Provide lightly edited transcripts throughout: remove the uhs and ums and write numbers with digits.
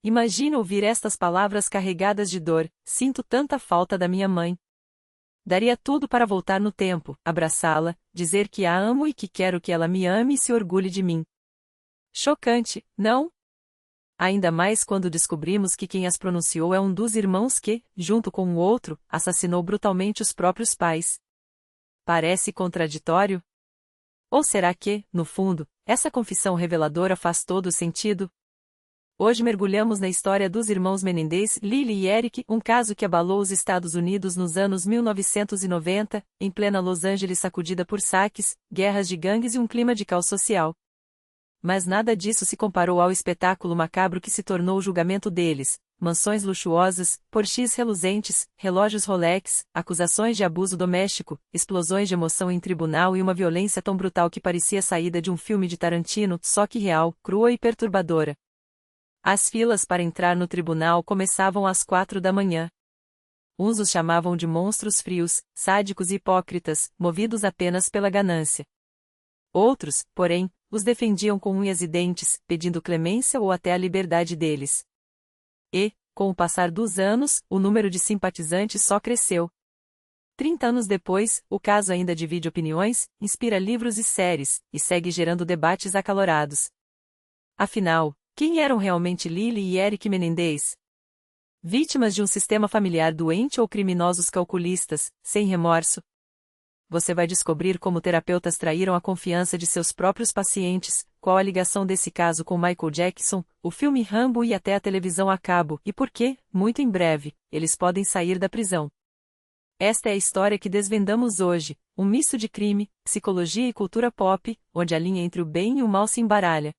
Imagino ouvir estas palavras carregadas de dor: sinto tanta falta da minha mãe. Daria tudo para voltar no tempo, abraçá-la, dizer que a amo e que quero que ela me ame e se orgulhe de mim. Chocante, não? Ainda mais quando descobrimos que quem as pronunciou é um dos irmãos que, junto com o outro, assassinou brutalmente os próprios pais. Parece contraditório? Ou será que, no fundo, essa confissão reveladora faz todo o sentido? Hoje mergulhamos na história dos irmãos Menendez, Lily e Eric, um caso que abalou os Estados Unidos nos anos 1990, em plena Los Angeles sacudida por saques, guerras de gangues e um clima de caos social. Mas nada disso se comparou ao espetáculo macabro que se tornou o julgamento deles: mansões luxuosas, Porsches reluzentes, relógios Rolex, acusações de abuso doméstico, explosões de emoção em tribunal e uma violência tão brutal que parecia saída de um filme de Tarantino, só que real, crua e perturbadora. As filas para entrar no tribunal começavam às 4 da manhã. Uns os chamavam de monstros frios, sádicos e hipócritas, movidos apenas pela ganância. Outros, porém, os defendiam com unhas e dentes, pedindo clemência ou até a liberdade deles. E, com o passar dos anos, o número de simpatizantes só cresceu. 30 anos depois, o caso ainda divide opiniões, inspira livros e séries, e segue gerando debates acalorados. Afinal, quem eram realmente Lily e Eric Menendez? Vítimas de um sistema familiar doente ou criminosos calculistas, sem remorso? Você vai descobrir como terapeutas traíram a confiança de seus próprios pacientes, qual a ligação desse caso com Michael Jackson, o filme Rambo e até a televisão a cabo, e por que, muito em breve, eles podem sair da prisão. Esta é a história que desvendamos hoje, um misto de crime, psicologia e cultura pop, onde a linha entre o bem e o mal se embaralha.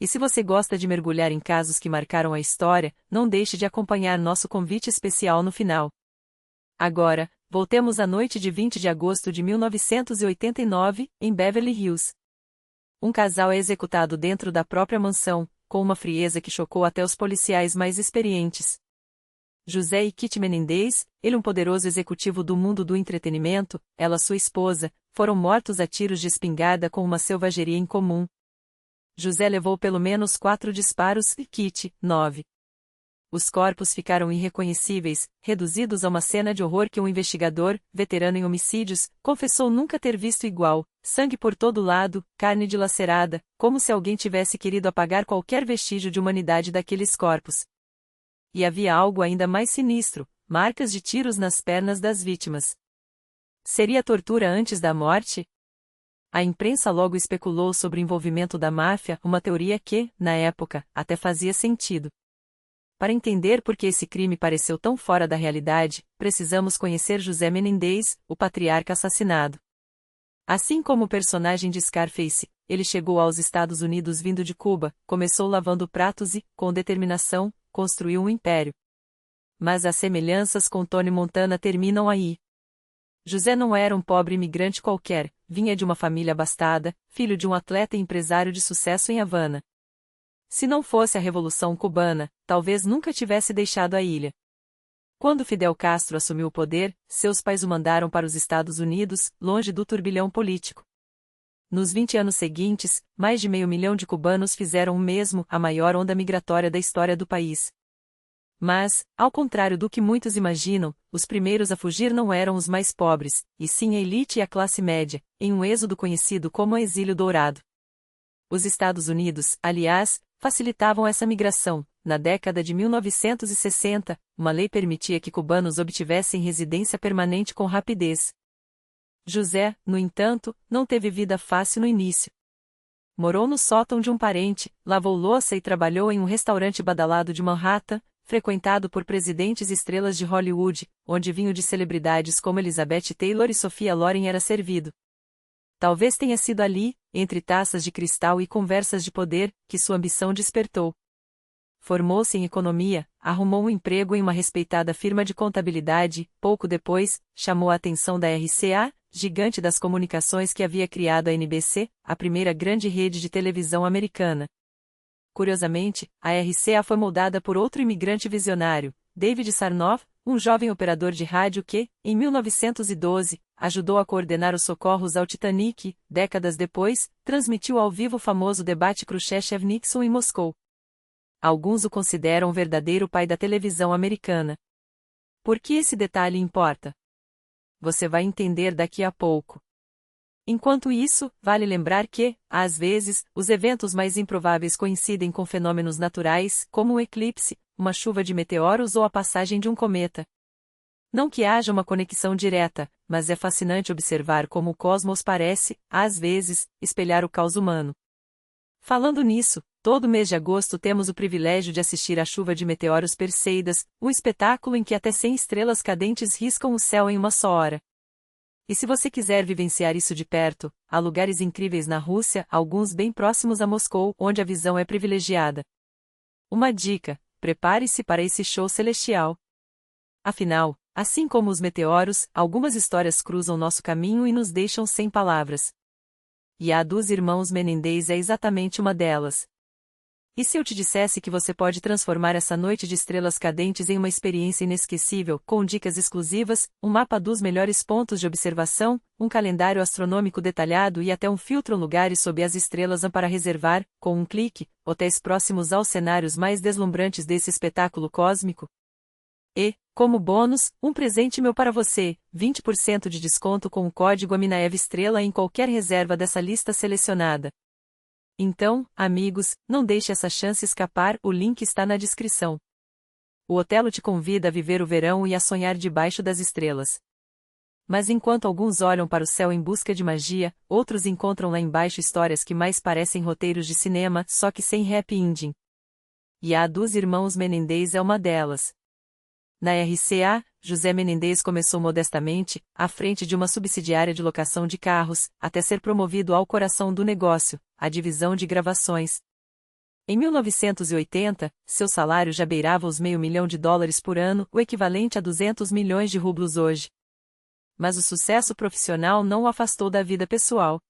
E se você gosta de mergulhar em casos que marcaram a história, não deixe de acompanhar nosso convite especial no final. Agora, voltemos à noite de 20 de agosto de 1989, em Beverly Hills. Um casal é executado dentro da própria mansão, com uma frieza que chocou até os policiais mais experientes. José e Kitty Menendez, ele um poderoso executivo do mundo do entretenimento, ela sua esposa, foram mortos a tiros de espingarda com uma selvageria incomum. José levou pelo menos 4 disparos e Kitty, 9. Os corpos ficaram irreconhecíveis, reduzidos a uma cena de horror que um investigador, veterano em homicídios, confessou nunca ter visto igual: sangue por todo lado, carne dilacerada, como se alguém tivesse querido apagar qualquer vestígio de humanidade daqueles corpos. E havia algo ainda mais sinistro: marcas de tiros nas pernas das vítimas. Seria tortura antes da morte? A imprensa logo especulou sobre o envolvimento da máfia, uma teoria que, na época, até fazia sentido. Para entender por que esse crime pareceu tão fora da realidade, precisamos conhecer José Menendez, o patriarca assassinado. Assim como o personagem de Scarface, ele chegou aos Estados Unidos vindo de Cuba, começou lavando pratos e, com determinação, construiu um império. Mas as semelhanças com Tony Montana terminam aí. José não era um pobre imigrante qualquer, vinha de uma família abastada, filho de um atleta e empresário de sucesso em Havana. Se não fosse a Revolução Cubana, talvez nunca tivesse deixado a ilha. Quando Fidel Castro assumiu o poder, seus pais o mandaram para os Estados Unidos, longe do turbilhão político. Nos 20 anos seguintes, mais de 500 mil de cubanos fizeram o mesmo, a maior onda migratória da história do país. Mas, ao contrário do que muitos imaginam, os primeiros a fugir não eram os mais pobres, e sim a elite e a classe média, em um êxodo conhecido como Exílio Dourado. Os Estados Unidos, aliás, facilitavam essa migração. Na década de 1960, uma lei permitia que cubanos obtivessem residência permanente com rapidez. José, no entanto, não teve vida fácil no início. Morou no sótão de um parente, lavou louça e trabalhou em um restaurante badalado de Manhattan, frequentado por presidentes e estrelas de Hollywood, onde vinho de celebridades como Elizabeth Taylor e Sophia Loren era servido. Talvez tenha sido ali, entre taças de cristal e conversas de poder, que sua ambição despertou. Formou-se em economia, arrumou um emprego em uma respeitada firma de contabilidade, pouco depois, chamou a atenção da RCA, gigante das comunicações que havia criado a NBC, a primeira grande rede de televisão americana. Curiosamente, a RCA foi moldada por outro imigrante visionário, David Sarnoff, um jovem operador de rádio que, em 1912, ajudou a coordenar os socorros ao Titanic e, décadas depois, transmitiu ao vivo o famoso debate Khrushchev-Nixon em Moscou. Alguns o consideram o verdadeiro pai da televisão americana. Por que esse detalhe importa? Você vai entender daqui a pouco. Enquanto isso, vale lembrar que, às vezes, os eventos mais improváveis coincidem com fenômenos naturais, como um eclipse, uma chuva de meteoros ou a passagem de um cometa. Não que haja uma conexão direta, mas é fascinante observar como o cosmos parece, às vezes, espelhar o caos humano. Falando nisso, todo mês de agosto temos o privilégio de assistir à chuva de meteoros Perseidas, um espetáculo em que até 100 estrelas cadentes riscam o céu em uma só hora. E se você quiser vivenciar isso de perto, há lugares incríveis na Rússia, alguns bem próximos a Moscou, onde a visão é privilegiada. Uma dica: prepare-se para esse show celestial. Afinal, assim como os meteoros, algumas histórias cruzam nosso caminho e nos deixam sem palavras. E a dos irmãos Menendez é exatamente uma delas. E se eu te dissesse que você pode transformar essa noite de estrelas cadentes em uma experiência inesquecível, com dicas exclusivas, um mapa dos melhores pontos de observação, um calendário astronômico detalhado e até um filtro lugares sob as estrelas para reservar, com um clique, hotéis próximos aos cenários mais deslumbrantes desse espetáculo cósmico? E, como bônus, um presente meu para você, 20% de desconto com o código AMINAEVESTRELA em qualquer reserva dessa lista selecionada. Então, amigos, não deixe essa chance escapar, o link está na descrição. O Otelo te convida a viver o verão e a sonhar debaixo das estrelas. Mas enquanto alguns olham para o céu em busca de magia, outros encontram lá embaixo histórias que mais parecem roteiros de cinema, só que sem happy ending. E a dos irmãos Menendez é uma delas. Na RCA, José Menendez começou modestamente, à frente de uma subsidiária de locação de carros, até ser promovido ao coração do negócio, a divisão de gravações. Em 1980, seu salário já beirava os $500.000 por ano, o equivalente a 200 milhões de rublos hoje. Mas o sucesso profissional não o afastou da vida pessoal.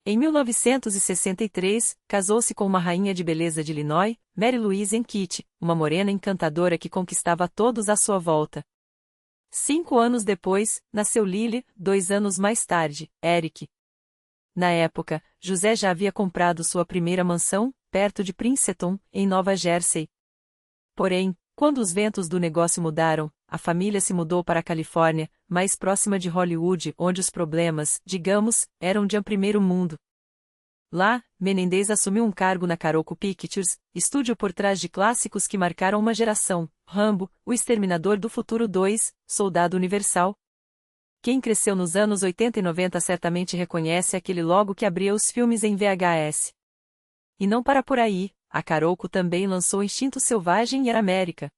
Em 1963, casou-se com uma rainha de beleza de Illinois, Mary Louise Enquete, uma morena encantadora que conquistava todos à sua volta. 5 anos depois, nasceu Lily, 2 anos mais tarde, Eric. Na época, José já havia comprado sua primeira mansão, perto de Princeton, em Nova Jersey. Porém, quando os ventos do negócio mudaram, a família se mudou para a Califórnia, mais próxima de Hollywood, onde os problemas, digamos, eram de primeiro mundo. Lá, Menendez assumiu um cargo na Carolco Pictures, estúdio por trás de clássicos que marcaram uma geração: Rambo, O Exterminador do Futuro 2, Soldado Universal. Quem cresceu nos anos 80 e 90 certamente reconhece aquele logo que abria os filmes em VHS. E não para por aí, a Carolco também lançou Instinto Selvagem e Era América.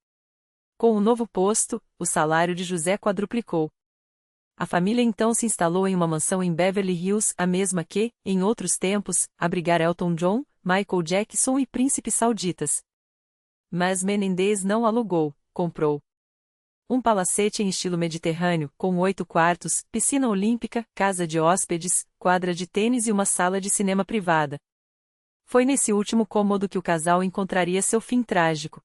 Com o novo posto, o salário de José quadruplicou. A família então se instalou em uma mansão em Beverly Hills, a mesma que, em outros tempos, abrigara Elton John, Michael Jackson e príncipes sauditas. Mas Menendez não alugou, comprou. Um palacete em estilo mediterrâneo, com 8 quartos, piscina olímpica, casa de hóspedes, quadra de tênis e uma sala de cinema privada. Foi nesse último cômodo que o casal encontraria seu fim trágico.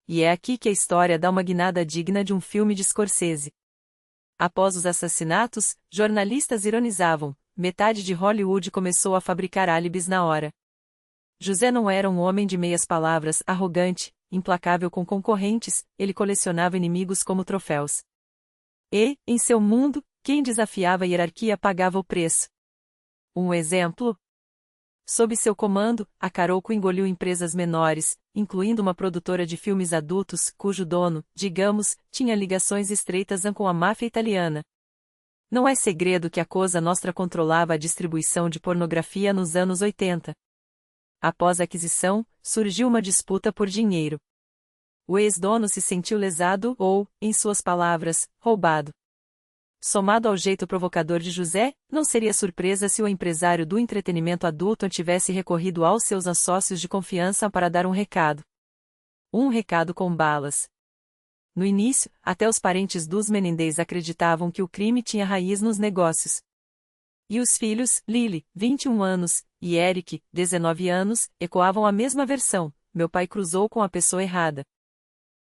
E é aqui que a história dá uma guinada digna de um filme de Scorsese. Após os assassinatos, jornalistas ironizavam, metade de Hollywood começou a fabricar álibis na hora. José não era um homem de meias palavras, arrogante, implacável com concorrentes, ele colecionava inimigos como troféus. E, em seu mundo, quem desafiava a hierarquia pagava o preço. Um exemplo? Sob seu comando, a Carolco engoliu empresas menores, incluindo uma produtora de filmes adultos, cujo dono, digamos, tinha ligações estreitas com a máfia italiana. Não é segredo que a Cosa Nostra controlava a distribuição de pornografia nos anos 80. Após a aquisição, surgiu uma disputa por dinheiro. O ex-dono se sentiu lesado ou, em suas palavras, roubado. Somado ao jeito provocador de José, não seria surpresa se o empresário do entretenimento adulto tivesse recorrido aos seus sócios de confiança para dar um recado. Um recado com balas. No início, até os parentes dos Menendez acreditavam que o crime tinha raiz nos negócios. E os filhos, Lily, 21 anos, e Eric, 19 anos, ecoavam a mesma versão: meu pai cruzou com a pessoa errada.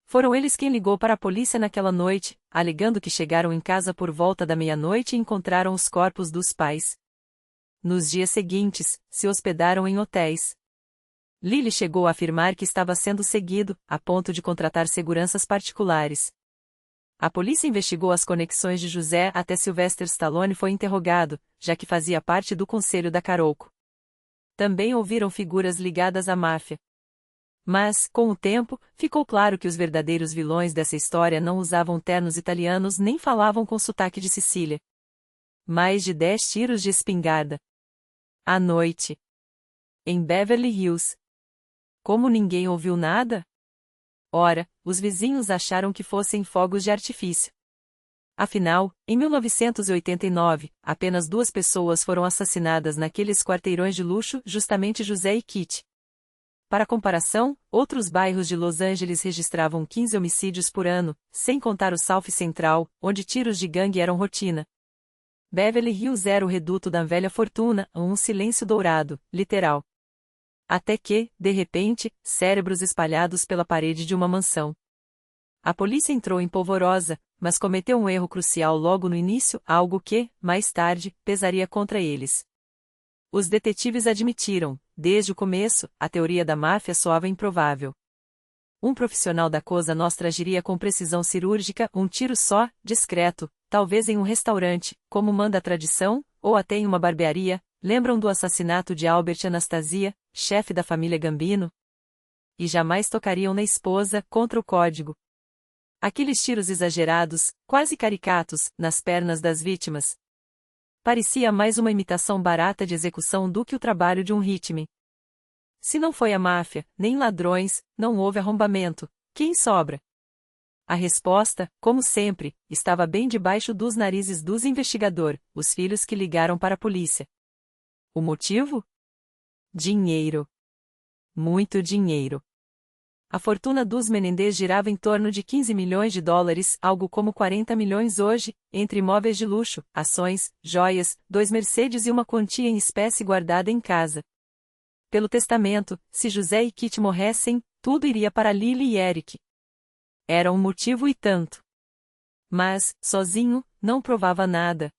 Foram eles quem ligou para a polícia naquela noite, alegando que chegaram em casa por volta da meia-noite e encontraram os corpos dos pais. Nos dias seguintes, se hospedaram em hotéis. Lily chegou a afirmar que estava sendo seguido, a ponto de contratar seguranças particulares. A polícia investigou as conexões de José até Sylvester Stallone foi interrogado, já que fazia parte do conselho da Carolco. Também ouviram figuras ligadas à máfia. Mas, com o tempo, ficou claro que os verdadeiros vilões dessa história não usavam ternos italianos nem falavam com sotaque de Sicília. Mais de 10 tiros de espingarda. À noite. Em Beverly Hills. Como ninguém ouviu nada? Ora, os vizinhos acharam que fossem fogos de artifício. Afinal, em 1989, apenas 2 pessoas foram assassinadas naqueles quarteirões de luxo, justamente José e Kitty. Para comparação, outros bairros de Los Angeles registravam 15 homicídios por ano, sem contar o South Central, onde tiros de gangue eram rotina. Beverly Hills era o reduto da velha fortuna, um silêncio dourado, literal. Até que, de repente, cérebros espalhados pela parede de uma mansão. A polícia entrou em polvorosa, mas cometeu um erro crucial logo no início, algo que, mais tarde, pesaria contra eles. Os detetives admitiram, desde o começo, a teoria da máfia soava improvável. Um profissional da Cosa Nostra agiria com precisão cirúrgica, um tiro só, discreto, talvez em um restaurante, como manda a tradição, ou até em uma barbearia. Lembram do assassinato de Albert Anastasia, chefe da família Gambino? E jamais tocariam na esposa, contra o código. Aqueles tiros exagerados, quase caricatos, nas pernas das vítimas. Parecia mais uma imitação barata de execução do que o trabalho de um ritmo. Se não foi a máfia, nem ladrões, não houve arrombamento. Quem sobra? A resposta, como sempre, estava bem debaixo dos narizes dos investigadores, os filhos que ligaram para a polícia. O motivo? Dinheiro. Muito dinheiro. A fortuna dos Menendez girava em torno de 15 milhões de dólares, algo como 40 milhões hoje, entre imóveis de luxo, ações, joias, 2 Mercedes e uma quantia em espécie guardada em casa. Pelo testamento, se José e Kitty morressem, tudo iria para Lily e Eric. Era um motivo e tanto. Mas, sozinho, não provava nada.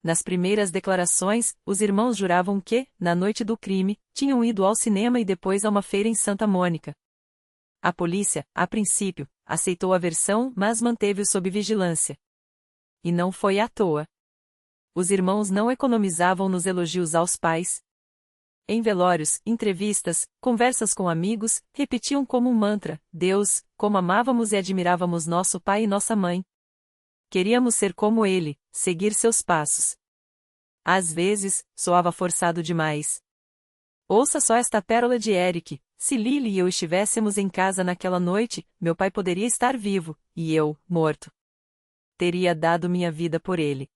Nas primeiras declarações, os irmãos juravam que, na noite do crime, tinham ido ao cinema e depois a uma feira em Santa Mônica. A polícia, a princípio, aceitou a versão, mas manteve-o sob vigilância. E não foi à toa. Os irmãos não economizavam nos elogios aos pais. Em velórios, entrevistas, conversas com amigos, repetiam como um mantra: Deus, como amávamos e admirávamos nosso pai e nossa mãe. Queríamos ser como ele, seguir seus passos. Às vezes, soava forçado demais. Ouça só esta pérola de Eric: se Lily e eu estivéssemos em casa naquela noite, meu pai poderia estar vivo, e eu, morto. Teria dado minha vida por ele.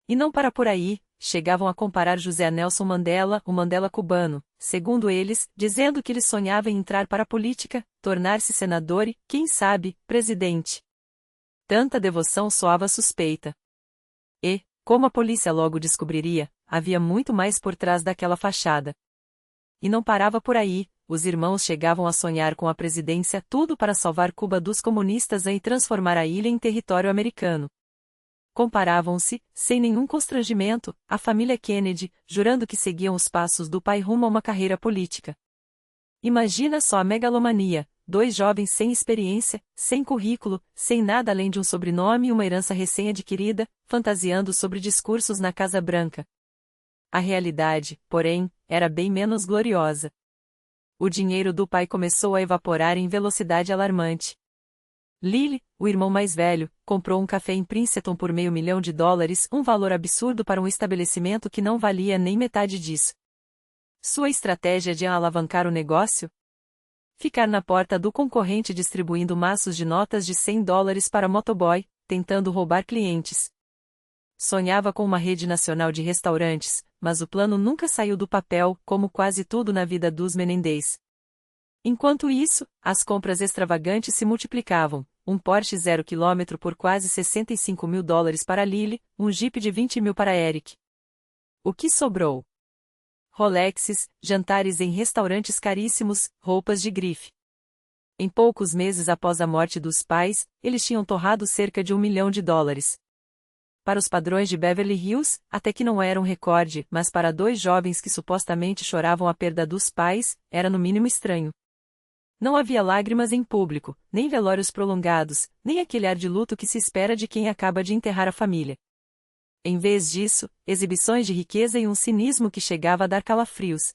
E não para por aí, chegavam a comparar José a Nelson Mandela, o Mandela cubano, segundo eles, dizendo que ele sonhava em entrar para a política, tornar-se senador e, quem sabe, presidente. Tanta devoção soava suspeita. E, como a polícia logo descobriria, havia muito mais por trás daquela fachada. E não parava por aí, os irmãos chegavam a sonhar com a presidência, tudo para salvar Cuba dos comunistas e transformar a ilha em território americano. Comparavam-se, sem nenhum constrangimento, à família Kennedy, jurando que seguiam os passos do pai rumo a uma carreira política. Imagina só a megalomania: 2 jovens sem experiência, sem currículo, sem nada além de um sobrenome e uma herança recém-adquirida, fantasiando sobre discursos na Casa Branca. A realidade, porém, era bem menos gloriosa. O dinheiro do pai começou a evaporar em velocidade alarmante. Lily, o irmão mais velho, comprou um café em Princeton por $500 mil, um valor absurdo para um estabelecimento que não valia nem metade disso. Sua estratégia de alavancar o negócio? Ficar na porta do concorrente distribuindo maços de notas de $100 para motoboy, tentando roubar clientes. Sonhava com uma rede nacional de restaurantes, mas o plano nunca saiu do papel, como quase tudo na vida dos Menendez. Enquanto isso, as compras extravagantes se multiplicavam: um Porsche 0 km por quase $65 mil para Lily, um Jeep de 20 mil para Eric. O que sobrou? Rolexes, jantares em restaurantes caríssimos, roupas de grife. Em poucos meses após a morte dos pais, eles tinham torrado cerca de $1 milhão. Para os padrões de Beverly Hills, até que não era um recorde, mas para dois jovens que supostamente choravam a perda dos pais, era no mínimo estranho. Não havia lágrimas em público, nem velórios prolongados, nem aquele ar de luto que se espera de quem acaba de enterrar a família. Em vez disso, exibições de riqueza e um cinismo que chegava a dar calafrios.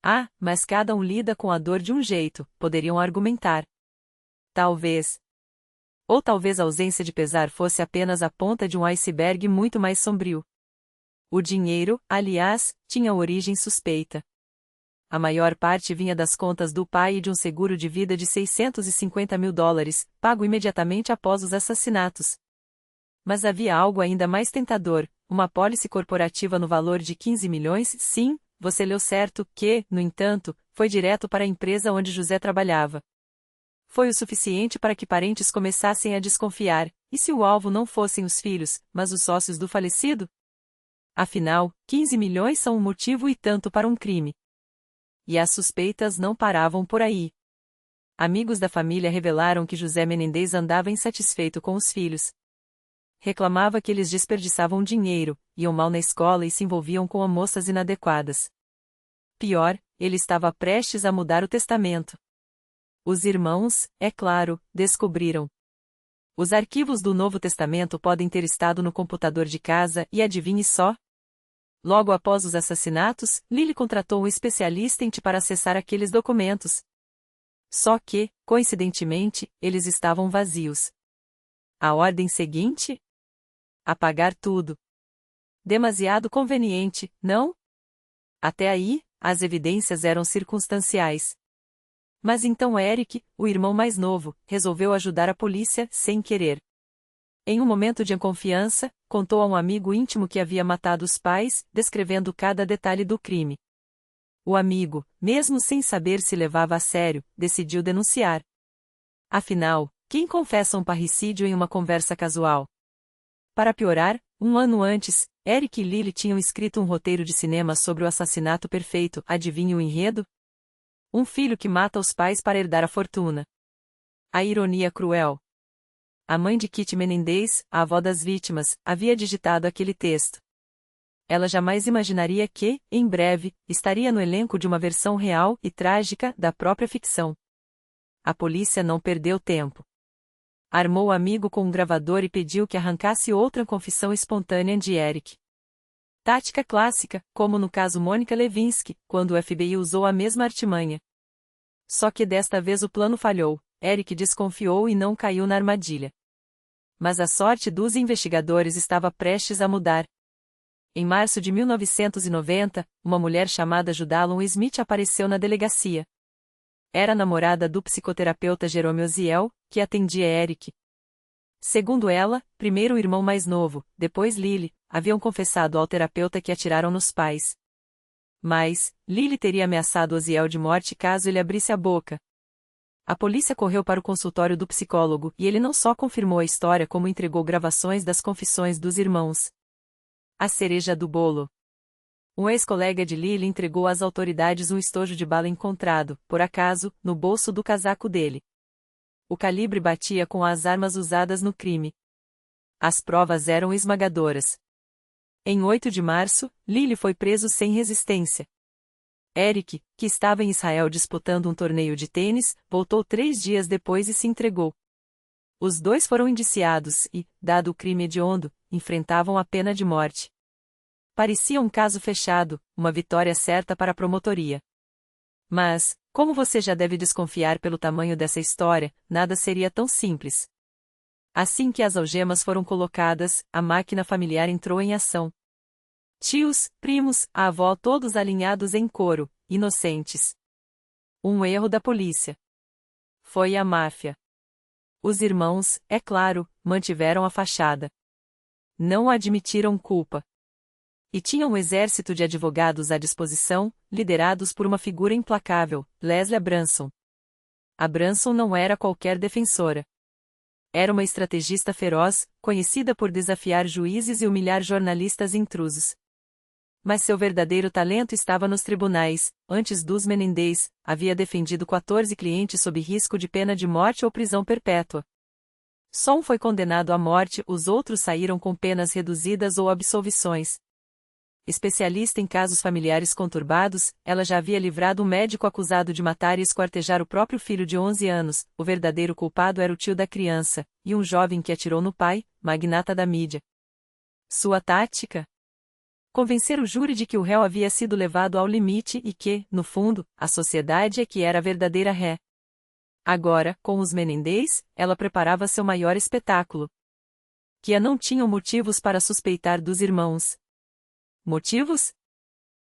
Ah, mas cada um lida com a dor de um jeito, poderiam argumentar. Talvez. Ou talvez a ausência de pesar fosse apenas a ponta de um iceberg muito mais sombrio. O dinheiro, aliás, tinha origem suspeita. A maior parte vinha das contas do pai e de um seguro de vida de $650 mil, pago imediatamente após os assassinatos. Mas havia algo ainda mais tentador, uma apólice corporativa no valor de 15 milhões, sim, você leu certo, que, no entanto, foi direto para a empresa onde José trabalhava. Foi o suficiente para que parentes começassem a desconfiar, e se o alvo não fossem os filhos, mas os sócios do falecido? Afinal, 15 milhões são um motivo e tanto para um crime. E as suspeitas não paravam por aí. Amigos da família revelaram que José Menendez andava insatisfeito com os filhos. Reclamava que eles desperdiçavam dinheiro, iam mal na escola e se envolviam com moças inadequadas. Pior, ele estava prestes a mudar o testamento. Os irmãos, é claro, descobriram. Os arquivos do Novo Testamento podem ter estado no computador de casa e adivinhe só? Logo após os assassinatos, Lily contratou um especialista em TI para acessar aqueles documentos. Só que, coincidentemente, eles estavam vazios. A ordem seguinte? Apagar tudo. Demasiado conveniente, não? Até aí, as evidências eram circunstanciais. Mas então Eric, o irmão mais novo, resolveu ajudar a polícia, sem querer. Em um momento de confiança, contou a um amigo íntimo que havia matado os pais, descrevendo cada detalhe do crime. O amigo, mesmo sem saber se levava a sério, decidiu denunciar. Afinal, quem confessa um parricídio em uma conversa casual? Para piorar, um ano antes, Eric e Lily tinham escrito um roteiro de cinema sobre o assassinato perfeito. Adivinhe o enredo? Um filho que mata os pais para herdar a fortuna. A ironia cruel. A mãe de Kitty Menendez, a avó das vítimas, havia digitado aquele texto. Ela jamais imaginaria que, em breve, estaria no elenco de uma versão real e trágica da própria ficção. A polícia não perdeu tempo. Armou o amigo com um gravador e pediu que arrancasse outra confissão espontânea de Eric. Tática clássica, como no caso Monica Lewinsky, quando o FBI usou a mesma artimanha. Só que desta vez o plano falhou, Eric desconfiou e não caiu na armadilha. Mas a sorte dos investigadores estava prestes a mudar. Em março de 1990, uma mulher chamada Judalon Smith apareceu na delegacia. Era namorada do psicoterapeuta Jerome Oziel, que atendia Eric. Segundo ela, primeiro o irmão mais novo, depois Lily, haviam confessado ao terapeuta que atiraram nos pais. Mas, Lily teria ameaçado Oziel de morte caso ele abrisse a boca. A polícia correu para o consultório do psicólogo e ele não só confirmou a história como entregou gravações das confissões dos irmãos. A cereja do bolo. Um ex-colega de Lily entregou às autoridades um estojo de bala encontrado, por acaso, no bolso do casaco dele. O calibre batia com as armas usadas no crime. As provas eram esmagadoras. Em 8 de março, Lily foi preso sem resistência. Eric, que estava em Israel disputando um torneio de tênis, voltou 3 dias depois e se entregou. Os dois foram indiciados e, dado o crime hediondo, enfrentavam a pena de morte. Parecia um caso fechado, uma vitória certa para a promotoria. Mas, como você já deve desconfiar pelo tamanho dessa história, nada seria tão simples. Assim que as algemas foram colocadas, a máquina familiar entrou em ação. Tios, primos, a avó todos alinhados em coro, inocentes. Um erro da polícia. Foi a máfia. Os irmãos, é claro, mantiveram a fachada. Não admitiram culpa. E tinham um exército de advogados à disposição, liderados por uma figura implacável, Leslie Branson. A Branson não era qualquer defensora. Era uma estrategista feroz, conhecida por desafiar juízes e humilhar jornalistas intrusos. Mas seu verdadeiro talento estava nos tribunais. Antes dos Menendez, havia defendido 14 clientes sob risco de pena de morte ou prisão perpétua. Só um foi condenado à morte, os outros saíram com penas reduzidas ou absolvições. Especialista em casos familiares conturbados, ela já havia livrado um médico acusado de matar e esquartejar o próprio filho de 11 anos, o verdadeiro culpado era o tio da criança, e um jovem que atirou no pai, magnata da mídia. Sua tática? Convencer o júri de que o réu havia sido levado ao limite e que, no fundo, a sociedade é que era a verdadeira ré. Agora, com os Menendez, ela preparava seu maior espetáculo. Que não tinham motivos para suspeitar dos irmãos. Motivos?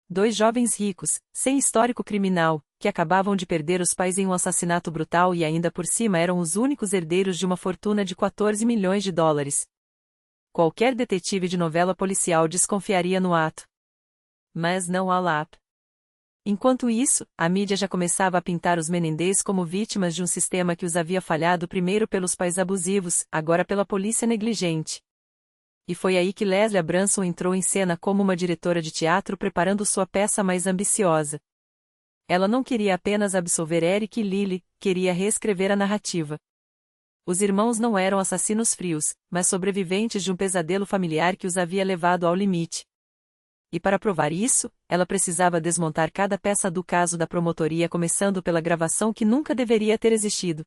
2 jovens ricos, sem histórico criminal, que acabavam de perder os pais em um assassinato brutal e ainda por cima eram os únicos herdeiros de uma fortuna de 14 milhões de dólares. Qualquer detetive de novela policial desconfiaria no ato. Mas não a Lap. Enquanto isso, a mídia já começava a pintar os Menendez como vítimas de um sistema que os havia falhado primeiro pelos pais abusivos, agora pela polícia negligente. E foi aí que Leslie Branson entrou em cena como uma diretora de teatro preparando sua peça mais ambiciosa. Ela não queria apenas absolver Eric e Lily, queria reescrever a narrativa. Os irmãos não eram assassinos frios, mas sobreviventes de um pesadelo familiar que os havia levado ao limite. E para provar isso, ela precisava desmontar cada peça do caso da promotoria começando pela gravação que nunca deveria ter existido.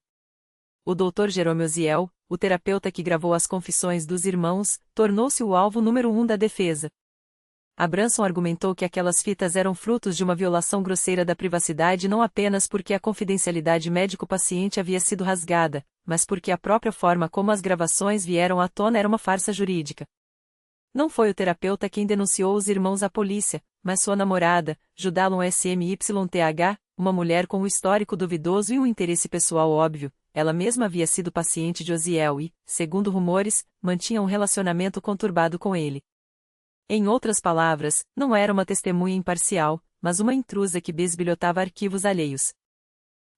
O Dr. Jerome Oziel, o terapeuta que gravou as confissões dos irmãos, tornou-se o alvo número 1 da defesa. A Branson argumentou que aquelas fitas eram frutos de uma violação grosseira da privacidade não apenas porque a confidencialidade médico-paciente havia sido rasgada, mas porque a própria forma como as gravações vieram à tona era uma farsa jurídica. Não foi o terapeuta quem denunciou os irmãos à polícia, mas sua namorada, Judalon Smyth, uma mulher com um histórico duvidoso e um interesse pessoal óbvio. Ela mesma havia sido paciente de Oziel e, segundo rumores, mantinha um relacionamento conturbado com ele. Em outras palavras, não era uma testemunha imparcial, mas uma intrusa que bisbilhotava arquivos alheios.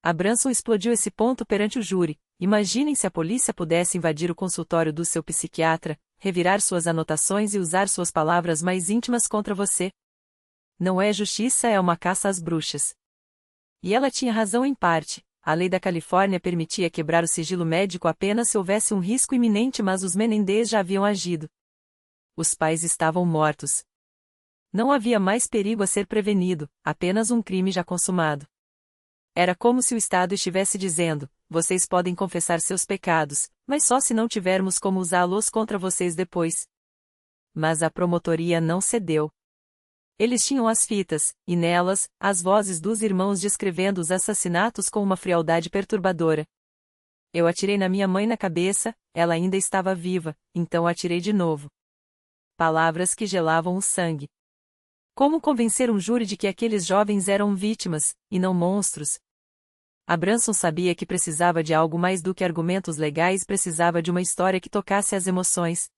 A Branson explodiu esse ponto perante o júri. Imaginem se a polícia pudesse invadir o consultório do seu psiquiatra, revirar suas anotações e usar suas palavras mais íntimas contra você. Não é justiça, é uma caça às bruxas. E ela tinha razão em parte. A lei da Califórnia permitia quebrar o sigilo médico apenas se houvesse um risco iminente, mas os Menendez já haviam agido. Os pais estavam mortos. Não havia mais perigo a ser prevenido, apenas um crime já consumado. Era como se o Estado estivesse dizendo: vocês podem confessar seus pecados, mas só se não tivermos como usá-los contra vocês depois. Mas a promotoria não cedeu. Eles tinham as fitas, e nelas, as vozes dos irmãos descrevendo os assassinatos com uma frialdade perturbadora. Eu atirei na minha mãe na cabeça, ela ainda estava viva, então atirei de novo. Palavras que gelavam o sangue. Como convencer um júri de que aqueles jovens eram vítimas, e não monstros? A Branson sabia que precisava de algo mais do que argumentos legais, precisava de uma história que tocasse as emoções.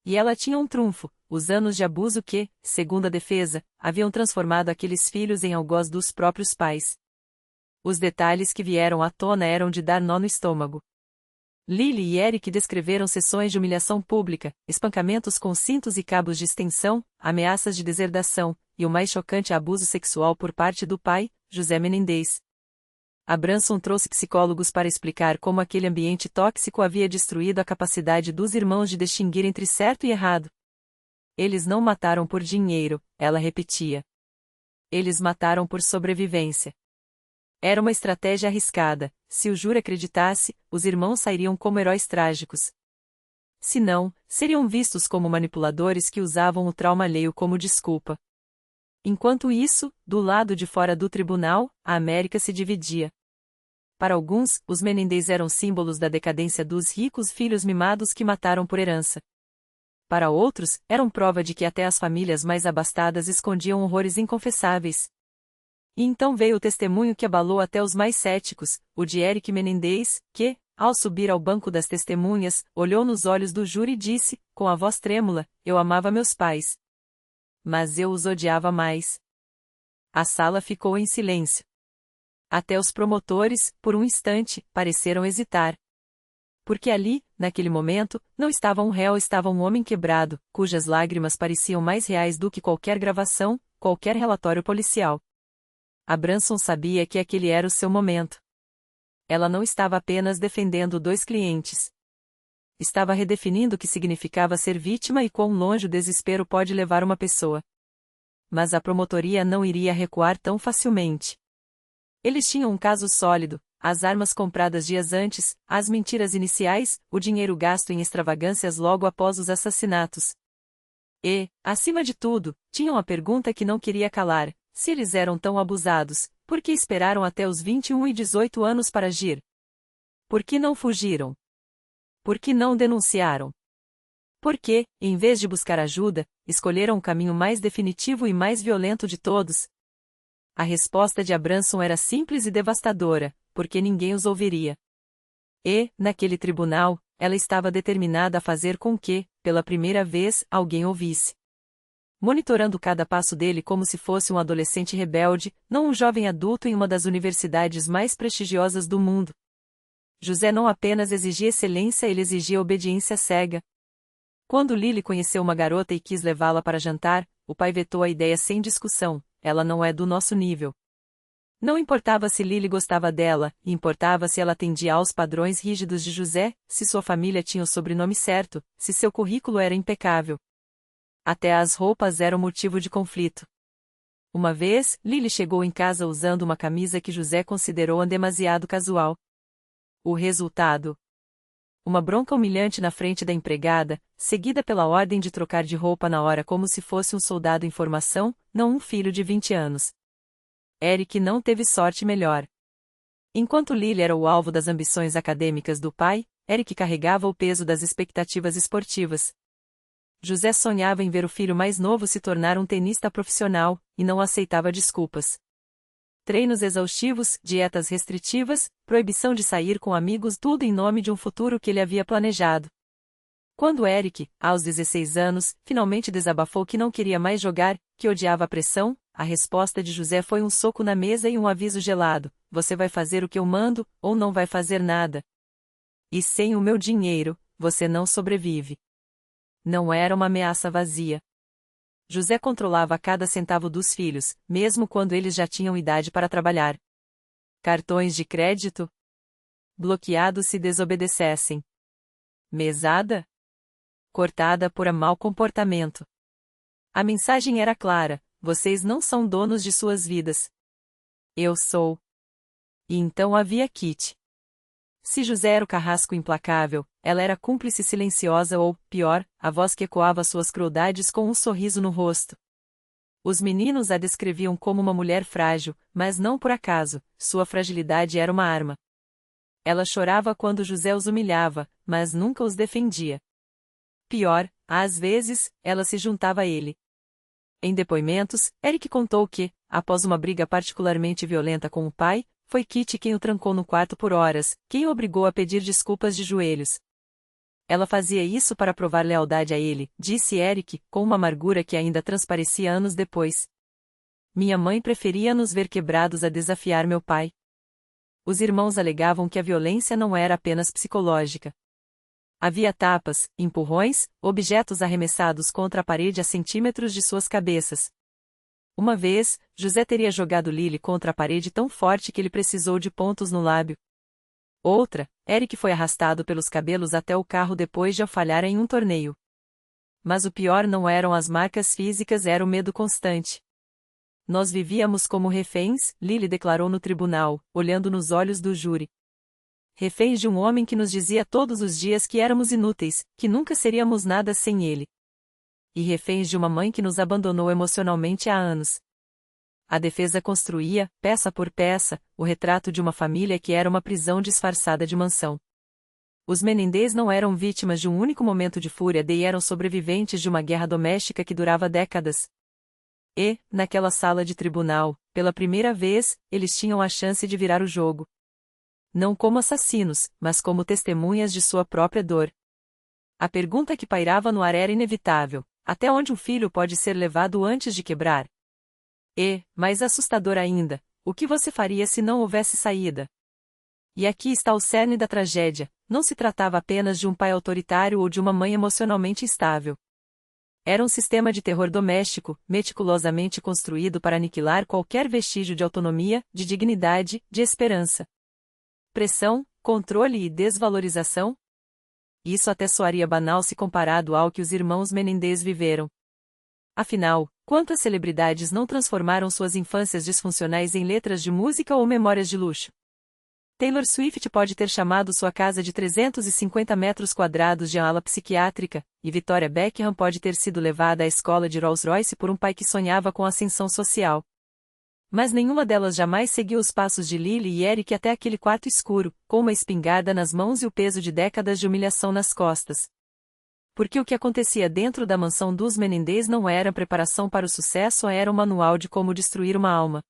E ela tinha um trunfo: os anos de abuso que, segundo a defesa, haviam transformado aqueles filhos em algoz dos próprios pais. Os detalhes que vieram à tona eram de dar nó no estômago. Lily e Eric descreveram sessões de humilhação pública, espancamentos com cintos e cabos de extensão, ameaças de deserdação, e o mais chocante abuso sexual por parte do pai, José Menendez. A Branson trouxe psicólogos para explicar como aquele ambiente tóxico havia destruído a capacidade dos irmãos de distinguir entre certo e errado. Eles não mataram por dinheiro, ela repetia. Eles mataram por sobrevivência. Era uma estratégia arriscada. Se o júri acreditasse, os irmãos sairiam como heróis trágicos. Se não, seriam vistos como manipuladores que usavam o trauma alheio como desculpa. Enquanto isso, do lado de fora do tribunal, a América se dividia. Para alguns, os Menendez eram símbolos da decadência dos ricos filhos mimados que mataram por herança. Para outros, eram prova de que até as famílias mais abastadas escondiam horrores inconfessáveis. E então veio o testemunho que abalou até os mais céticos, o de Eric Menendez, que, ao subir ao banco das testemunhas, olhou nos olhos do júri e disse, com a voz trêmula: eu amava meus pais. Mas eu os odiava mais. A sala ficou em silêncio. Até os promotores, por um instante, pareceram hesitar. Porque ali, naquele momento, não estava um réu, estava um homem quebrado, cujas lágrimas pareciam mais reais do que qualquer gravação, qualquer relatório policial. A Branson sabia que aquele era o seu momento. Ela não estava apenas defendendo 2 clientes. Estava redefinindo o que significava ser vítima e quão longe o desespero pode levar uma pessoa. Mas a promotoria não iria recuar tão facilmente. Eles tinham um caso sólido, as armas compradas dias antes, as mentiras iniciais, o dinheiro gasto em extravagâncias logo após os assassinatos. E, acima de tudo, tinham a pergunta que não queria calar: se eles eram tão abusados, por que esperaram até os 21 e 18 anos para agir? Por que não fugiram? Por que não denunciaram? Por que, em vez de buscar ajuda, escolheram o caminho mais definitivo e mais violento de todos? A resposta de Abramson era simples e devastadora: porque ninguém os ouviria. E, naquele tribunal, ela estava determinada a fazer com que, pela primeira vez, alguém ouvisse. Monitorando cada passo dele como se fosse um adolescente rebelde, não um jovem adulto em uma das universidades mais prestigiosas do mundo. José não apenas exigia excelência, ele exigia obediência cega. Quando Lily conheceu uma garota e quis levá-la para jantar, o pai vetou a ideia sem discussão: ela não é do nosso nível. Não importava se Lily gostava dela, importava se ela atendia aos padrões rígidos de José, se sua família tinha o sobrenome certo, se seu currículo era impecável. Até as roupas eram motivo de conflito. Uma vez, Lily chegou em casa usando uma camisa que José considerou demasiado casual. O resultado: uma bronca humilhante na frente da empregada, seguida pela ordem de trocar de roupa na hora como se fosse um soldado em formação, não um filho de 20 anos. Eric não teve sorte melhor. Enquanto Lily era o alvo das ambições acadêmicas do pai, Eric carregava o peso das expectativas esportivas. José sonhava em ver o filho mais novo se tornar um tenista profissional, e não aceitava desculpas. Treinos exaustivos, dietas restritivas, proibição de sair com amigos, tudo em nome de um futuro que ele havia planejado. Quando Eric, aos 16 anos, finalmente desabafou que não queria mais jogar, que odiava a pressão, a resposta de José foi um soco na mesa e um aviso gelado: você vai fazer o que eu mando, ou não vai fazer nada. E sem o meu dinheiro, você não sobrevive. Não era uma ameaça vazia. José controlava cada centavo dos filhos, mesmo quando eles já tinham idade para trabalhar. Cartões de crédito bloqueados se desobedecessem. Mesada cortada por mau comportamento. A mensagem era clara: vocês não são donos de suas vidas. Eu sou. E então havia Kitty. Se José era o carrasco implacável, ela era cúmplice silenciosa ou, pior, a voz que ecoava suas crueldades com um sorriso no rosto. Os meninos a descreviam como uma mulher frágil, mas não por acaso, sua fragilidade era uma arma. Ela chorava quando José os humilhava, mas nunca os defendia. Pior, às vezes, ela se juntava a ele. Em depoimentos, Eric contou que, após uma briga particularmente violenta com o pai, foi Kitty quem o trancou no quarto por horas, quem o obrigou a pedir desculpas de joelhos. Ela fazia isso para provar lealdade a ele, disse Eric, com uma amargura que ainda transparecia anos depois. Minha mãe preferia nos ver quebrados a desafiar meu pai. Os irmãos alegavam que a violência não era apenas psicológica. Havia tapas, empurrões, objetos arremessados contra a parede a centímetros de suas cabeças. Uma vez, José teria jogado Lily contra a parede tão forte que ele precisou de pontos no lábio. Outra, Eric foi arrastado pelos cabelos até o carro depois de falhar em um torneio. Mas o pior não eram as marcas físicas, era o medo constante. Nós vivíamos como reféns, Lily declarou no tribunal, olhando nos olhos do júri. Reféns de um homem que nos dizia todos os dias que éramos inúteis, que nunca seríamos nada sem ele. E reféns de uma mãe que nos abandonou emocionalmente há anos. A defesa construía, peça por peça, o retrato de uma família que era uma prisão disfarçada de mansão. Os Menendez não eram vítimas de um único momento de fúria, eram sobreviventes de uma guerra doméstica que durava décadas. E, naquela sala de tribunal, pela primeira vez, eles tinham a chance de virar o jogo. Não como assassinos, mas como testemunhas de sua própria dor. A pergunta que pairava no ar era inevitável: até onde um filho pode ser levado antes de quebrar? E, mais assustador ainda, o que você faria se não houvesse saída? E aqui está o cerne da tragédia: não se tratava apenas de um pai autoritário ou de uma mãe emocionalmente instável. Era um sistema de terror doméstico, meticulosamente construído para aniquilar qualquer vestígio de autonomia, de dignidade, de esperança. Pressão, controle e desvalorização? Isso até soaria banal se comparado ao que os irmãos Menendez viveram. Afinal, quantas celebridades não transformaram suas infâncias disfuncionais em letras de música ou memórias de luxo? Taylor Swift pode ter chamado sua casa de 350 metros quadrados de ala psiquiátrica, e Victoria Beckham pode ter sido levada à escola de Rolls-Royce por um pai que sonhava com ascensão social. Mas nenhuma delas jamais seguiu os passos de Lily e Eric até aquele quarto escuro, com uma espingarda nas mãos e o peso de décadas de humilhação nas costas. Porque o que acontecia dentro da mansão dos Menendez não era preparação para o sucesso, era um manual de como destruir uma alma.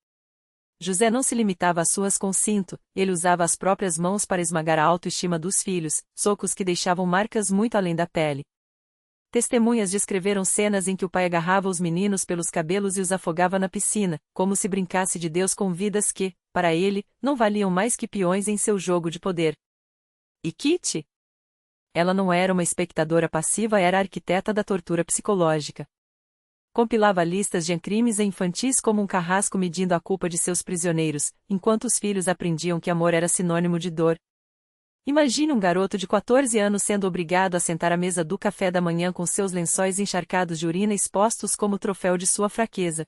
José não se limitava às surras com cinto, ele usava as próprias mãos para esmagar a autoestima dos filhos, socos que deixavam marcas muito além da pele. Testemunhas descreveram cenas em que o pai agarrava os meninos pelos cabelos e os afogava na piscina, como se brincasse de Deus com vidas que, para ele, não valiam mais que peões em seu jogo de poder. E Kitty? Ela não era uma espectadora passiva, era a arquiteta da tortura psicológica. Compilava listas de crimes infantis como um carrasco medindo a culpa de seus prisioneiros, enquanto os filhos aprendiam que amor era sinônimo de dor. Imagine um garoto de 14 anos sendo obrigado a sentar à mesa do café da manhã com seus lençóis encharcados de urina expostos como troféu de sua fraqueza.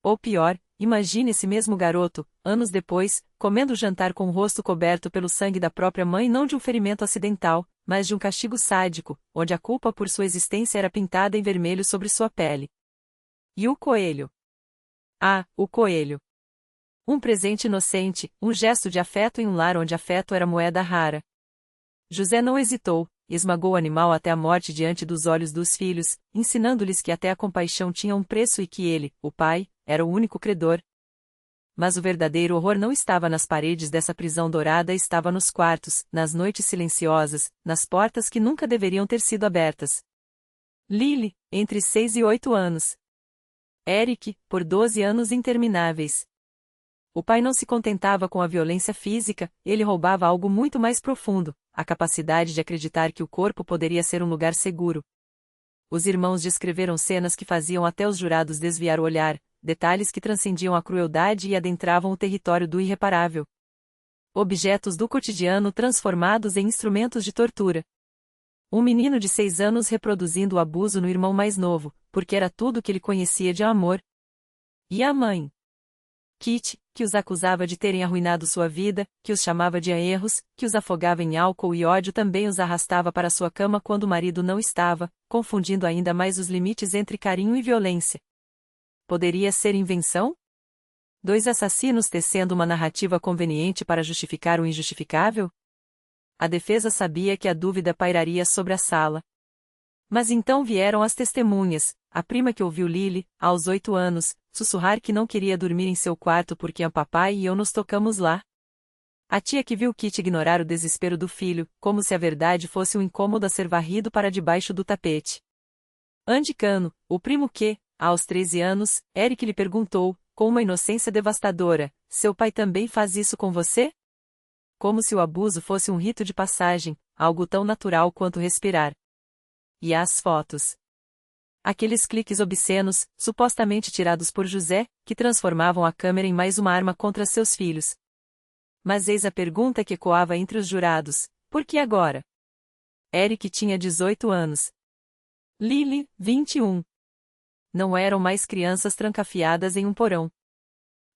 Ou pior, imagine esse mesmo garoto, anos depois, comendo o jantar com o rosto coberto pelo sangue da própria mãe, não de um ferimento acidental, mas de um castigo sádico, onde a culpa por sua existência era pintada em vermelho sobre sua pele. E o coelho? Ah, o coelho! Um presente inocente, um gesto de afeto em um lar onde afeto era moeda rara. José não hesitou, esmagou o animal até a morte diante dos olhos dos filhos, ensinando-lhes que até a compaixão tinha um preço e que ele, o pai, era o único credor. Mas o verdadeiro horror não estava nas paredes dessa prisão dourada, estava nos quartos, nas noites silenciosas, nas portas que nunca deveriam ter sido abertas. Lily, entre 6 e 8 anos. Eric, por 12 anos intermináveis. O pai não se contentava com a violência física, ele roubava algo muito mais profundo, a capacidade de acreditar que o corpo poderia ser um lugar seguro. Os irmãos descreveram cenas que faziam até os jurados desviar o olhar, detalhes que transcendiam a crueldade e adentravam o território do irreparável. Objetos do cotidiano transformados em instrumentos de tortura. Um menino de 6 anos reproduzindo o abuso no irmão mais novo, porque era tudo que ele conhecia de amor. E a mãe? Kitty, que os acusava de terem arruinado sua vida, que os chamava de erros, que os afogava em álcool e ódio, também os arrastava para sua cama quando o marido não estava, confundindo ainda mais os limites entre carinho e violência. Poderia ser invenção? 2 assassinos tecendo uma narrativa conveniente para justificar o injustificável? A defesa sabia que a dúvida pairaria sobre a sala. Mas então vieram as testemunhas, a prima que ouviu Lily, aos 8 anos, sussurrar que não queria dormir em seu quarto porque o papai e eu nos tocamos lá. A tia que viu Kitty ignorar o desespero do filho, como se a verdade fosse um incômodo a ser varrido para debaixo do tapete. Andy Cano, o primo que, aos 13 anos, Eric lhe perguntou, com uma inocência devastadora, seu pai também faz isso com você? Como se o abuso fosse um rito de passagem, algo tão natural quanto respirar. E as fotos. Aqueles cliques obscenos, supostamente tirados por José, que transformavam a câmera em mais uma arma contra seus filhos. Mas eis a pergunta que ecoava entre os jurados: por que agora? Eric tinha 18 anos. Lily, 21. Não eram mais crianças trancafiadas em um porão.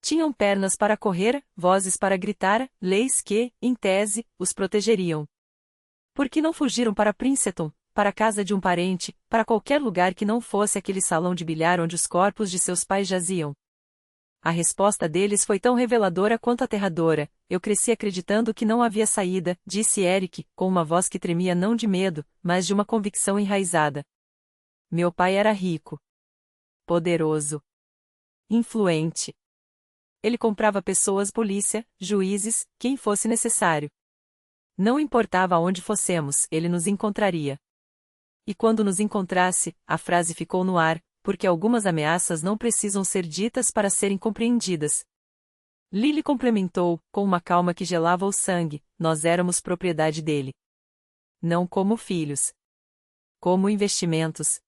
Tinham pernas para correr, vozes para gritar, leis que, em tese, os protegeriam. Por que não fugiram para Princeton, para a casa de um parente, para qualquer lugar que não fosse aquele salão de bilhar onde os corpos de seus pais jaziam? A resposta deles foi tão reveladora quanto aterradora: eu cresci acreditando que não havia saída, disse Eric, com uma voz que tremia não de medo, mas de uma convicção enraizada. Meu pai era rico, poderoso, influente. Ele comprava pessoas, polícia, juízes, quem fosse necessário. Não importava aonde fossemos, ele nos encontraria. E quando nos encontrasse, a frase ficou no ar, porque algumas ameaças não precisam ser ditas para serem compreendidas. Lily complementou, com uma calma que gelava o sangue: nós éramos propriedade dele. Não como filhos. Como investimentos.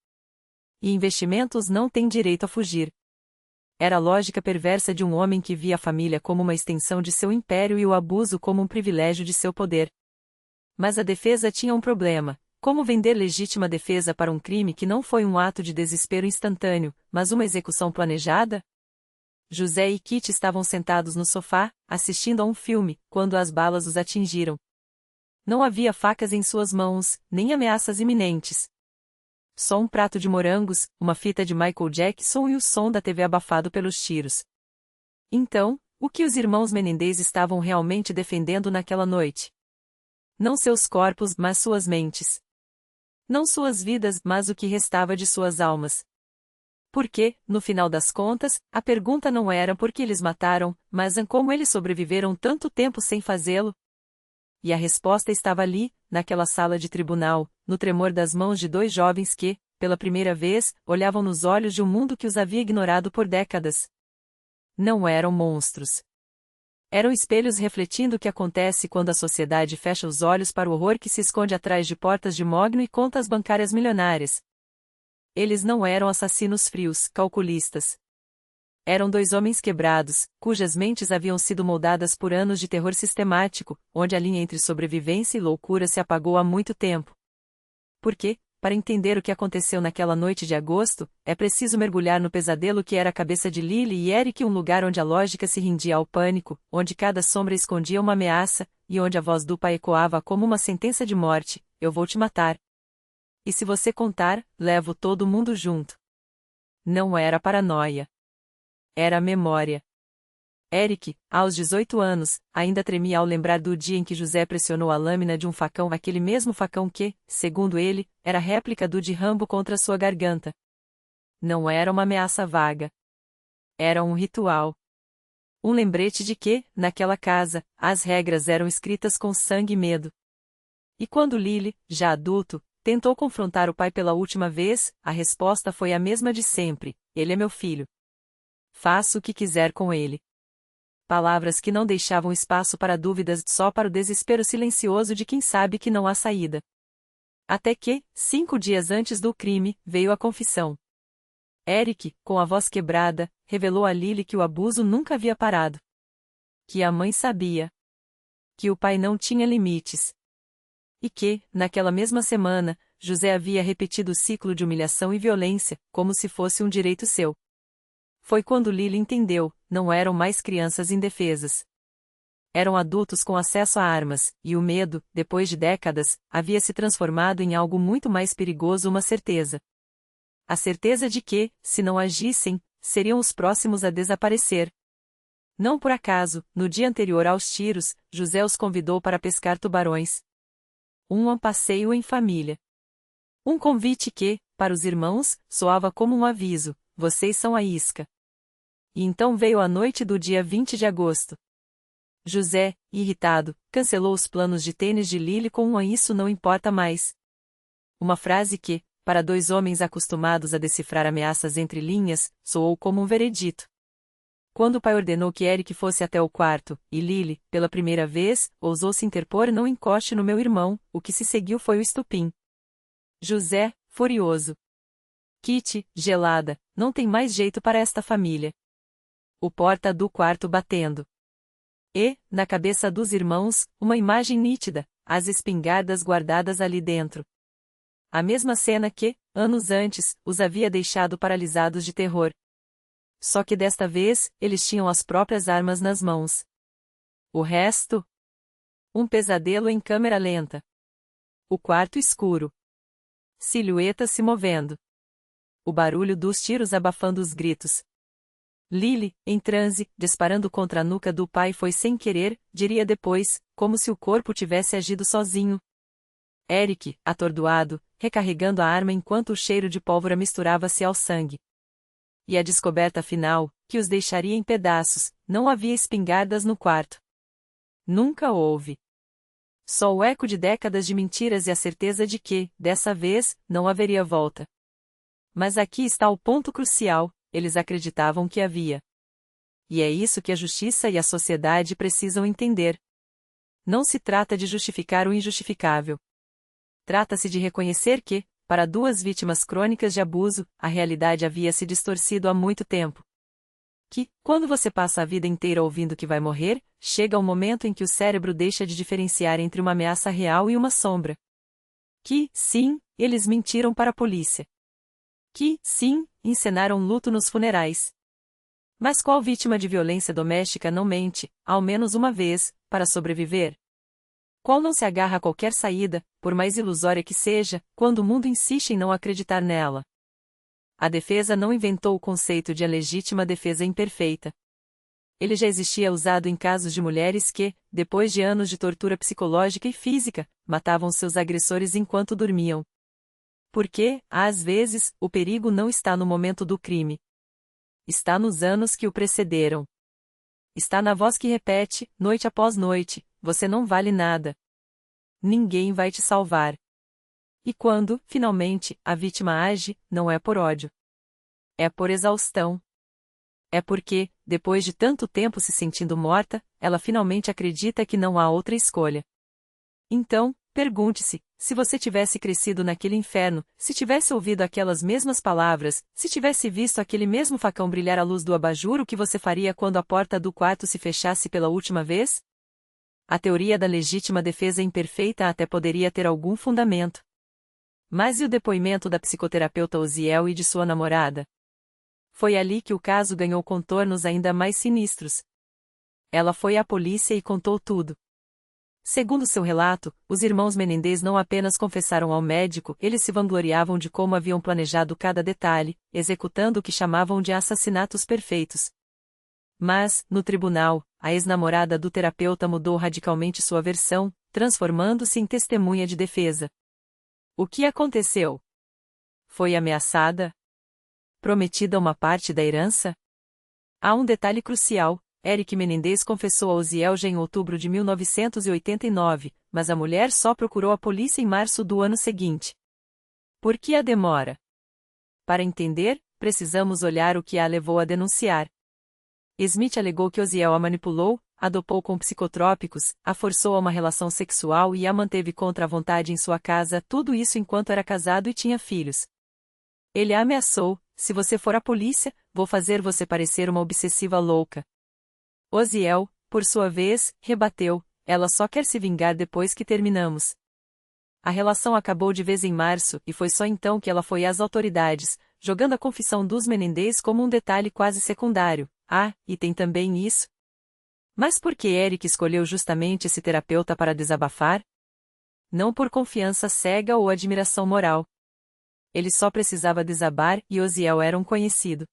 E investimentos não têm direito a fugir. Era a lógica perversa de um homem que via a família como uma extensão de seu império e o abuso como um privilégio de seu poder. Mas a defesa tinha um problema. Como vender legítima defesa para um crime que não foi um ato de desespero instantâneo, mas uma execução planejada? José e Kitty estavam sentados no sofá, assistindo a um filme, quando as balas os atingiram. Não havia facas em suas mãos, nem ameaças iminentes. Só um prato de morangos, uma fita de Michael Jackson e o som da TV abafado pelos tiros. Então, o que os irmãos Menendez estavam realmente defendendo naquela noite? Não seus corpos, mas suas mentes. Não suas vidas, mas o que restava de suas almas. Porque, no final das contas, a pergunta não era por que eles mataram, mas como eles sobreviveram tanto tempo sem fazê-lo. E a resposta estava ali, naquela sala de tribunal, no tremor das mãos de dois jovens que, pela primeira vez, olhavam nos olhos de um mundo que os havia ignorado por décadas. Não eram monstros. Eram espelhos refletindo o que acontece quando a sociedade fecha os olhos para o horror que se esconde atrás de portas de mogno e contas bancárias milionárias. Eles não eram assassinos frios, calculistas. Eram dois homens quebrados, cujas mentes haviam sido moldadas por anos de terror sistemático, onde a linha entre sobrevivência e loucura se apagou há muito tempo. Porque, para entender o que aconteceu naquela noite de agosto, é preciso mergulhar no pesadelo que era a cabeça de Lily e Eric, um lugar onde a lógica se rendia ao pânico, onde cada sombra escondia uma ameaça, e onde a voz do pai ecoava como uma sentença de morte: eu vou te matar. E se você contar, levo todo mundo junto. Não era paranoia. Era a memória. Eric, aos 18 anos, ainda tremia ao lembrar do dia em que José pressionou a lâmina de um facão, aquele mesmo facão que, segundo ele, era a réplica do de Rambo contra sua garganta. Não era uma ameaça vaga. Era um ritual. Um lembrete de que, naquela casa, as regras eram escritas com sangue e medo. E quando Lily, já adulto, tentou confrontar o pai pela última vez, a resposta foi a mesma de sempre: ele é meu filho. Faço o que quiser com ele. Palavras que não deixavam espaço para dúvidas, só para o desespero silencioso de quem sabe que não há saída. Até que, 5 dias antes do crime, veio a confissão. Eric, com a voz quebrada, revelou a Lily que o abuso nunca havia parado. Que a mãe sabia. Que o pai não tinha limites. E que, naquela mesma semana, José havia repetido o ciclo de humilhação e violência, como se fosse um direito seu. Foi quando Lily entendeu: não eram mais crianças indefesas. Eram adultos com acesso a armas, e o medo, depois de décadas, havia se transformado em algo muito mais perigoso, uma certeza. A certeza de que, se não agissem, seriam os próximos a desaparecer. Não por acaso, no dia anterior aos tiros, José os convidou para pescar tubarões. Um passeio em família. Um convite que, para os irmãos, soava como um aviso: vocês são a isca. E então veio a noite do dia 20 de agosto. José, irritado, cancelou os planos de tênis de Lily com um "isso não importa mais". Uma frase que, para dois homens acostumados a decifrar ameaças entre linhas, soou como um veredito. Quando o pai ordenou que Eric fosse até o quarto, e Lily, pela primeira vez, ousou se interpor: não encoste no meu irmão, o que se seguiu foi o estupim. José, furioso. Kitty, gelada: não tem mais jeito para esta família. O porta do quarto batendo. E, na cabeça dos irmãos, uma imagem nítida: as espingardas guardadas ali dentro. A mesma cena que, anos antes, os havia deixado paralisados de terror. Só que desta vez, eles tinham as próprias armas nas mãos. O resto? Um pesadelo em câmera lenta. O quarto escuro. Silhuetas se movendo. O barulho dos tiros abafando os gritos. Lily, em transe, disparando contra a nuca do pai, foi sem querer, diria depois, como se o corpo tivesse agido sozinho. Eric, atordoado, recarregando a arma enquanto o cheiro de pólvora misturava-se ao sangue. E a descoberta final, que os deixaria em pedaços: não havia espingardas no quarto. Nunca houve. Só o eco de décadas de mentiras e a certeza de que, dessa vez, não haveria volta. Mas aqui está o ponto crucial: eles acreditavam que havia. E é isso que a justiça e a sociedade precisam entender. Não se trata de justificar o injustificável. Trata-se de reconhecer que, para duas vítimas crônicas de abuso, a realidade havia se distorcido há muito tempo. Que, quando você passa a vida inteira ouvindo que vai morrer, chega o momento em que o cérebro deixa de diferenciar entre uma ameaça real e uma sombra. Que, sim, eles mentiram para a polícia. Que, sim, encenaram luto nos funerais. Mas qual vítima de violência doméstica não mente, ao menos uma vez, para sobreviver? Qual não se agarra a qualquer saída, por mais ilusória que seja, quando o mundo insiste em não acreditar nela? A defesa não inventou o conceito de a legítima defesa imperfeita. Ele já existia usado em casos de mulheres que, depois de anos de tortura psicológica e física, matavam seus agressores enquanto dormiam. Porque, às vezes, o perigo não está no momento do crime. Está nos anos que o precederam. Está na voz que repete, noite após noite, você não vale nada. Ninguém vai te salvar. E quando, finalmente, a vítima age, não é por ódio. É por exaustão. É porque, depois de tanto tempo se sentindo morta, ela finalmente acredita que não há outra escolha. Então, pergunte-se, se você tivesse crescido naquele inferno, se tivesse ouvido aquelas mesmas palavras, se tivesse visto aquele mesmo facão brilhar à luz do abajur, o que você faria quando a porta do quarto se fechasse pela última vez? A teoria da legítima defesa imperfeita até poderia ter algum fundamento. Mas e o depoimento da psicoterapeuta Osiel e de sua namorada? Foi ali que o caso ganhou contornos ainda mais sinistros. Ela foi à polícia e contou tudo. Segundo seu relato, os irmãos Menendez não apenas confessaram ao médico, eles se vangloriavam de como haviam planejado cada detalhe, executando o que chamavam de assassinatos perfeitos. Mas, no tribunal, a ex-namorada do terapeuta mudou radicalmente sua versão, transformando-se em testemunha de defesa. O que aconteceu? Foi ameaçada? Prometida uma parte da herança? Há um detalhe crucial. Eric Menendez confessou a Osiel já em outubro de 1989, mas a mulher só procurou a polícia em março do ano seguinte. Por que a demora? Para entender, precisamos olhar o que a levou a denunciar. Smith alegou que Osiel a manipulou, a dopou com psicotrópicos, a forçou a uma relação sexual e a manteve contra a vontade em sua casa, tudo isso enquanto era casado e tinha filhos. Ele a ameaçou, se você for à polícia, vou fazer você parecer uma obsessiva louca. Osiel, por sua vez, rebateu, ela só quer se vingar depois que terminamos. A relação acabou de vez em março e foi só então que ela foi às autoridades, jogando a confissão dos Menendez como um detalhe quase secundário. Ah, e tem também isso. Mas por que Eric escolheu justamente esse terapeuta para desabafar? Não por confiança cega ou admiração moral. Ele só precisava desabar e Osiel era um conhecido.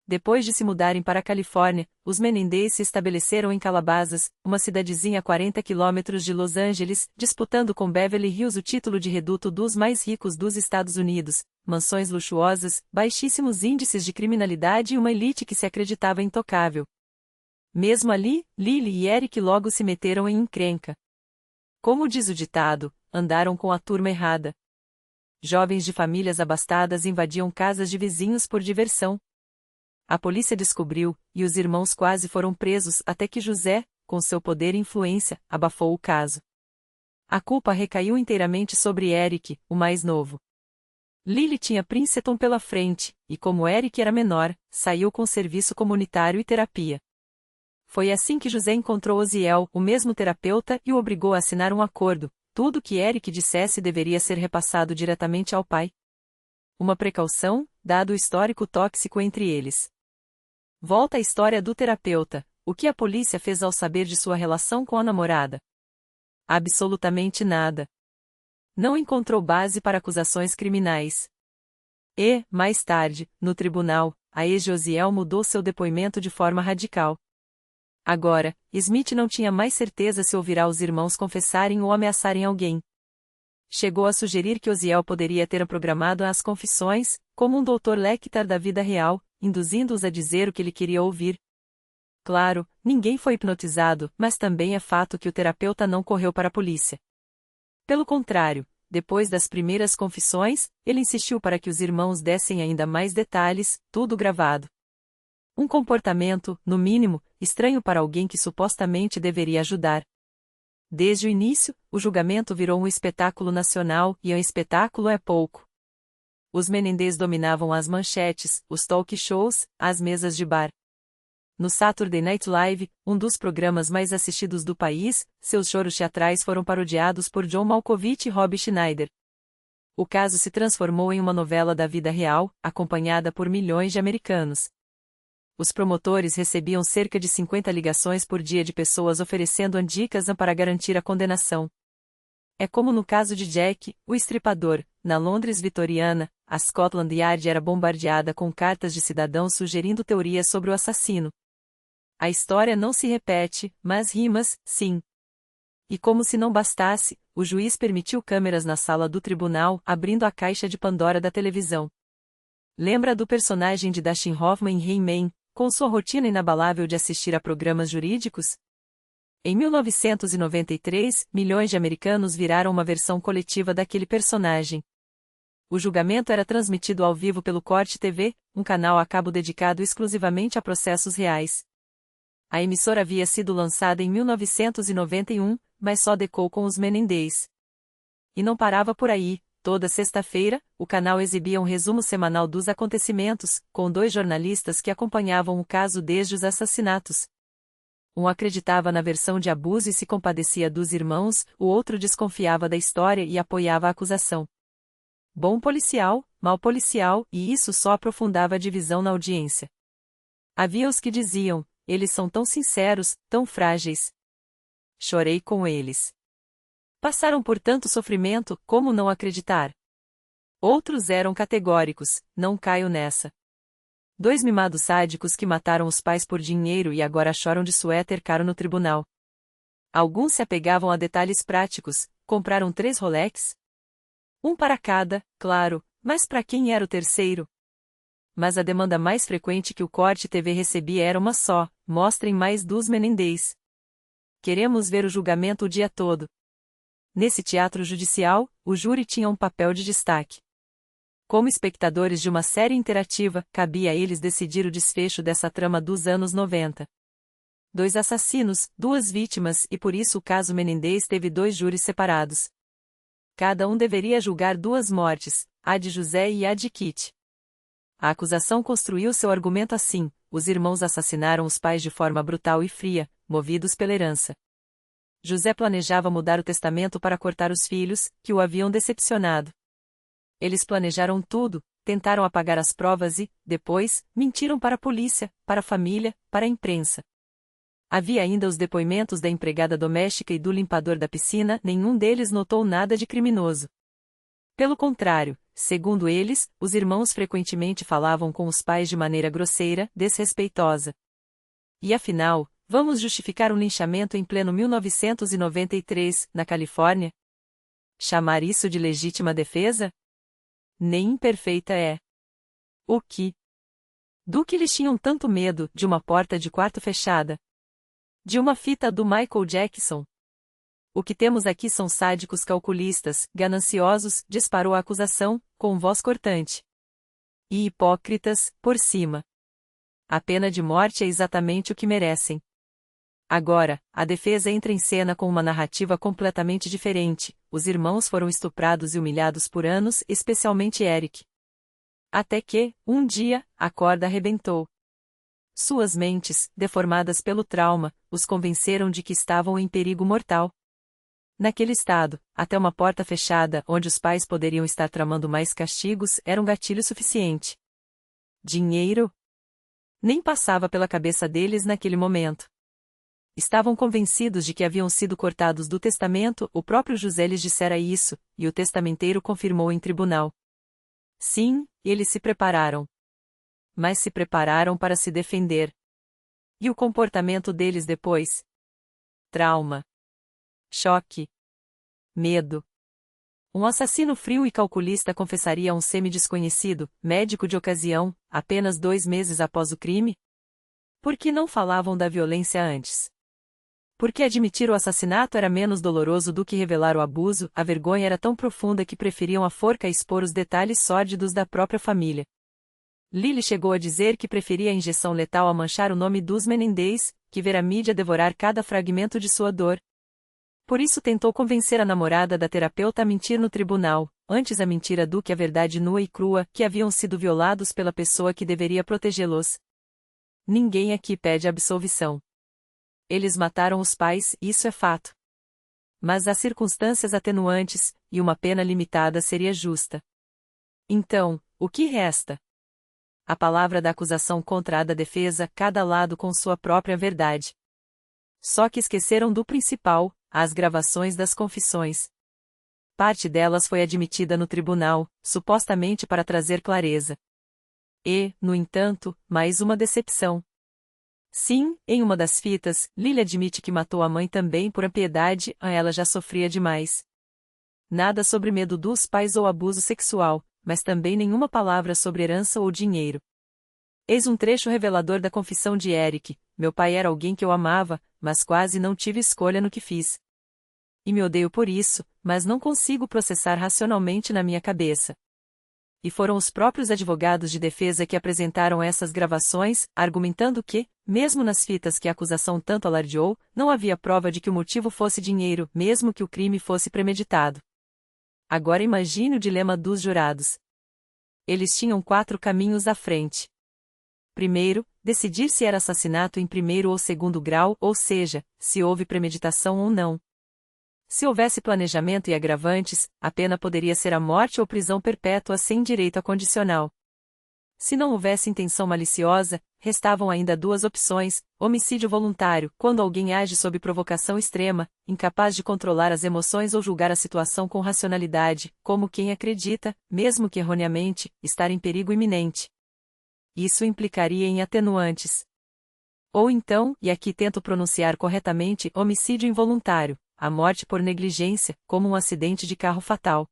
Depois de se mudarem para a Califórnia, os Menendez se estabeleceram em Calabasas, uma cidadezinha a 40 quilômetros de Los Angeles, disputando com Beverly Hills o título de reduto dos mais ricos dos Estados Unidos, mansões luxuosas, baixíssimos índices de criminalidade e uma elite que se acreditava intocável. Mesmo ali, Lily e Eric logo se meteram em encrenca. Como diz o ditado, andaram com a turma errada. Jovens de famílias abastadas invadiam casas de vizinhos por diversão. A polícia descobriu, e os irmãos quase foram presos até que José, com seu poder e influência, abafou o caso. A culpa recaiu inteiramente sobre Eric, o mais novo. Lily tinha Princeton pela frente, e como Eric era menor, saiu com serviço comunitário e terapia. Foi assim que José encontrou Osiel, o mesmo terapeuta, e o obrigou a assinar um acordo. Tudo que Eric dissesse deveria ser repassado diretamente ao pai. Uma precaução, dado o histórico tóxico entre eles. Volta à história do terapeuta. O que a polícia fez ao saber de sua relação com a namorada? Absolutamente nada. Não encontrou base para acusações criminais. E, mais tarde, no tribunal, a ex de Osiel mudou seu depoimento de forma radical. Agora, Smith não tinha mais certeza se ouvirá os irmãos confessarem ou ameaçarem alguém. Chegou a sugerir que Osiel poderia ter programado as confissões, como um Dr. Lecter da vida real, induzindo-os a dizer o que ele queria ouvir. Claro, ninguém foi hipnotizado, mas também é fato que o terapeuta não correu para a polícia. Pelo contrário, depois das primeiras confissões, ele insistiu para que os irmãos dessem ainda mais detalhes, tudo gravado. Um comportamento, no mínimo, estranho para alguém que supostamente deveria ajudar. Desde o início, o julgamento virou um espetáculo nacional, e um espetáculo é pouco. Os Menendez dominavam as manchetes, os talk shows, as mesas de bar. No Saturday Night Live, um dos programas mais assistidos do país, seus choros teatrais foram parodiados por John Malkovich e Rob Schneider. O caso se transformou em uma novela da vida real, acompanhada por milhões de americanos. Os promotores recebiam cerca de 50 ligações por dia de pessoas oferecendo dicas para garantir a condenação. É como no caso de Jack, o Estripador, na Londres vitoriana, a Scotland Yard era bombardeada com cartas de cidadãos sugerindo teorias sobre o assassino. A história não se repete, mas rimas, sim. E como se não bastasse, o juiz permitiu câmeras na sala do tribunal, abrindo a caixa de Pandora da televisão. Lembra do personagem de Dustin Hoffman em He-Man, com sua rotina inabalável de assistir a programas jurídicos? Em 1993, milhões de americanos viraram uma versão coletiva daquele personagem. O julgamento era transmitido ao vivo pelo Corte TV, um canal a cabo dedicado exclusivamente a processos reais. A emissora havia sido lançada em 1991, mas só decou com os Menendez. E não parava por aí. Toda sexta-feira, o canal exibia um resumo semanal dos acontecimentos, com 2 jornalistas que acompanhavam o caso desde os assassinatos. Um acreditava na versão de abuso e se compadecia dos irmãos, o outro desconfiava da história e apoiava a acusação. Bom policial, mau policial, e isso só aprofundava a divisão na audiência. Havia os que diziam: eles são tão sinceros, tão frágeis. Chorei com eles. Passaram por tanto sofrimento, como não acreditar? Outros eram categóricos: não caio nessa. 2 mimados sádicos que mataram os pais por dinheiro e agora choram de suéter caro no tribunal. Alguns se apegavam a detalhes práticos: compraram 3 Rolex? Um para cada, claro, mas para quem era o terceiro? Mas a demanda mais frequente que o Corte TV recebia era uma só: mostrem mais dos Menendez. Queremos ver o julgamento o dia todo. Nesse teatro judicial, o júri tinha um papel de destaque. Como espectadores de uma série interativa, cabia a eles decidir o desfecho dessa trama dos anos 90. 2 assassinos, 2 vítimas e por isso o caso Menendez teve 2 júris separados. Cada um deveria julgar 2 mortes, a de José e a de Kitty. A acusação construiu seu argumento assim: os irmãos assassinaram os pais de forma brutal e fria, movidos pela herança. José planejava mudar o testamento para cortar os filhos, que o haviam decepcionado. Eles planejaram tudo, tentaram apagar as provas e, depois, mentiram para a polícia, para a família, para a imprensa. Havia ainda os depoimentos da empregada doméstica e do limpador da piscina, nenhum deles notou nada de criminoso. Pelo contrário, segundo eles, os irmãos frequentemente falavam com os pais de maneira grosseira, desrespeitosa. E afinal, vamos justificar um linchamento em pleno 1993, na Califórnia? Chamar isso de legítima defesa? Nem imperfeita é. O que? Do que eles tinham tanto medo? De uma porta de quarto fechada? De uma fita do Michael Jackson? O que temos aqui são sádicos calculistas, gananciosos, disparou a acusação, com voz cortante. E hipócritas, por cima. A pena de morte é exatamente o que merecem. Agora, a defesa entra em cena com uma narrativa completamente diferente: os irmãos foram estuprados e humilhados por anos, especialmente Eric. Até que, um dia, a corda arrebentou. Suas mentes, deformadas pelo trauma, os convenceram de que estavam em perigo mortal. Naquele estado, até uma porta fechada, onde os pais poderiam estar tramando mais castigos, era um gatilho suficiente. Dinheiro? Nem passava pela cabeça deles naquele momento. Estavam convencidos de que haviam sido cortados do testamento, o próprio José lhes dissera isso, e o testamenteiro confirmou em tribunal. Sim, eles se prepararam. Mas se prepararam para se defender. E o comportamento deles depois? Trauma. Choque. Medo. Um assassino frio e calculista confessaria a um semi-desconhecido, médico de ocasião, apenas 2 meses após o crime? Por que não falavam da violência antes? Porque admitir o assassinato era menos doloroso do que revelar o abuso, a vergonha era tão profunda que preferiam a forca expor os detalhes sórdidos da própria família. Lily chegou a dizer que preferia a injeção letal a manchar o nome dos Menendez, que ver a mídia devorar cada fragmento de sua dor. Por isso tentou convencer a namorada da terapeuta a mentir no tribunal, antes a mentira do que a verdade nua e crua, que haviam sido violados pela pessoa que deveria protegê-los. Ninguém aqui pede absolvição. Eles mataram os pais, isso é fato. Mas há circunstâncias atenuantes, e uma pena limitada seria justa. Então, o que resta? A palavra da acusação contra a da defesa, cada lado com sua própria verdade. Só que esqueceram do principal, as gravações das confissões. Parte delas foi admitida no tribunal, supostamente para trazer clareza. E, no entanto, mais uma decepção. Sim, em uma das fitas, Lily admite que matou a mãe também por impiedade, ela já sofria demais. Nada sobre medo dos pais ou abuso sexual, mas também nenhuma palavra sobre herança ou dinheiro. Eis um trecho revelador da confissão de Eric: meu pai era alguém que eu amava, mas quase não tive escolha no que fiz. E me odeio por isso, mas não consigo processar racionalmente na minha cabeça. E foram os próprios advogados de defesa que apresentaram essas gravações, argumentando que, mesmo nas fitas que a acusação tanto alardeou, não havia prova de que o motivo fosse dinheiro, mesmo que o crime fosse premeditado. Agora imagine o dilema dos jurados. Eles tinham 4 caminhos à frente. Primeiro, decidir se era assassinato em primeiro ou segundo grau, ou seja, se houve premeditação ou não. Se houvesse planejamento e agravantes, a pena poderia ser a morte ou prisão perpétua sem direito a condicional. Se não houvesse intenção maliciosa, restavam ainda 2 opções: homicídio voluntário, quando alguém age sob provocação extrema, incapaz de controlar as emoções ou julgar a situação com racionalidade, como quem acredita, mesmo que erroneamente, estar em perigo iminente. Isso implicaria em atenuantes. Ou então, e aqui tento pronunciar corretamente, homicídio involuntário, a morte por negligência, como um acidente de carro fatal.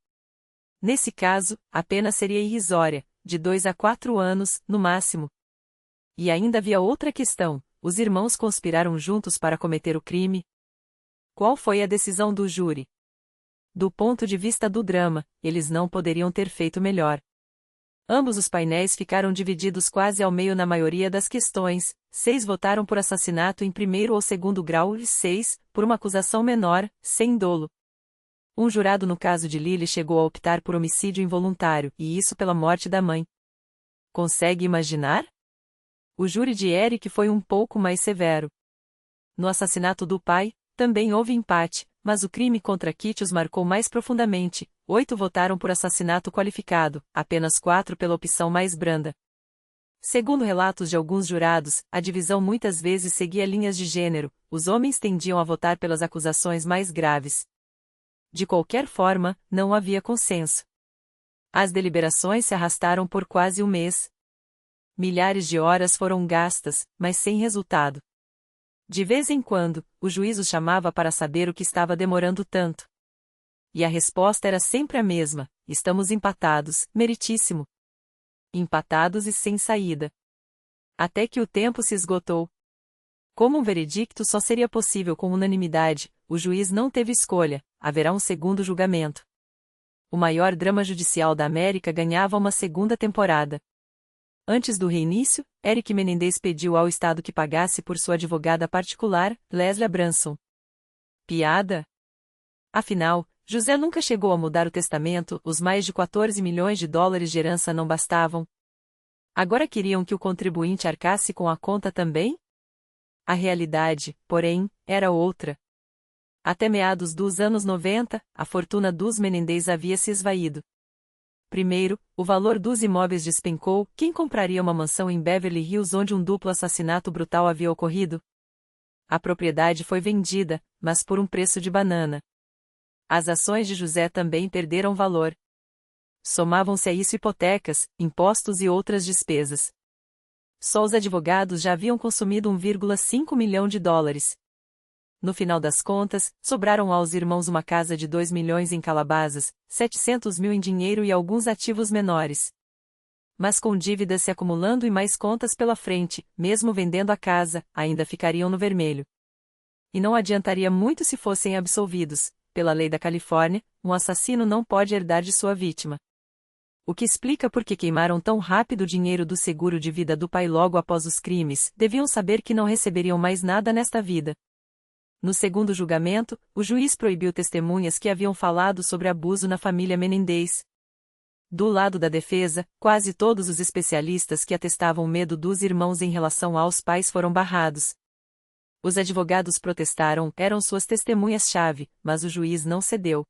Nesse caso, a pena seria irrisória, de 2 a 4 anos, no máximo. E ainda havia outra questão: os irmãos conspiraram juntos para cometer o crime? Qual foi a decisão do júri? Do ponto de vista do drama, eles não poderiam ter feito melhor. Ambos os painéis ficaram divididos quase ao meio na maioria das questões: 6 votaram por assassinato em primeiro ou segundo grau e 6, por uma acusação menor, sem dolo. Um jurado no caso de Lily chegou a optar por homicídio involuntário, e isso pela morte da mãe. Consegue imaginar? O júri de Eric foi um pouco mais severo. No assassinato do pai, também houve empate, mas o crime contra Kitty os marcou mais profundamente: 8 votaram por assassinato qualificado, apenas 4 pela opção mais branda. Segundo relatos de alguns jurados, a divisão muitas vezes seguia linhas de gênero: os homens tendiam a votar pelas acusações mais graves. De qualquer forma, não havia consenso. As deliberações se arrastaram por quase um mês. Milhares de horas foram gastas, mas sem resultado. De vez em quando, o juiz os chamava para saber o que estava demorando tanto. E a resposta era sempre a mesma: estamos empatados, meritíssimo. Empatados e sem saída. Até que o tempo se esgotou. Como um veredicto só seria possível com unanimidade, o juiz não teve escolha: haverá um segundo julgamento. O maior drama judicial da América ganhava uma segunda temporada. Antes do reinício, Eric Menendez pediu ao Estado que pagasse por sua advogada particular, Leslie Branson. Piada? Afinal, José nunca chegou a mudar o testamento, os mais de 14 milhões de dólares de herança não bastavam. Agora queriam que o contribuinte arcasse com a conta também? A realidade, porém, era outra. Até meados dos anos 90, a fortuna dos Menendez havia se esvaído. Primeiro, o valor dos imóveis despencou: quem compraria uma mansão em Beverly Hills onde um duplo assassinato brutal havia ocorrido? A propriedade foi vendida, mas por um preço de banana. As ações de José também perderam valor. Somavam-se a isso hipotecas, impostos e outras despesas. Só os advogados já haviam consumido 1,5 milhão de dólares. No final das contas, sobraram aos irmãos uma casa de 2 milhões em Calabasas, 700 mil em dinheiro e alguns ativos menores. Mas com dívidas se acumulando e mais contas pela frente, mesmo vendendo a casa, ainda ficariam no vermelho. E não adiantaria muito se fossem absolvidos. Pela lei da Califórnia, um assassino não pode herdar de sua vítima. O que explica por que queimaram tão rápido o dinheiro do seguro de vida do pai logo após os crimes. Deviam saber que não receberiam mais nada nesta vida. No segundo julgamento, o juiz proibiu testemunhas que haviam falado sobre abuso na família Menendez. Do lado da defesa, quase todos os especialistas que atestavam o medo dos irmãos em relação aos pais foram barrados. Os advogados protestaram, eram suas testemunhas-chave, mas o juiz não cedeu.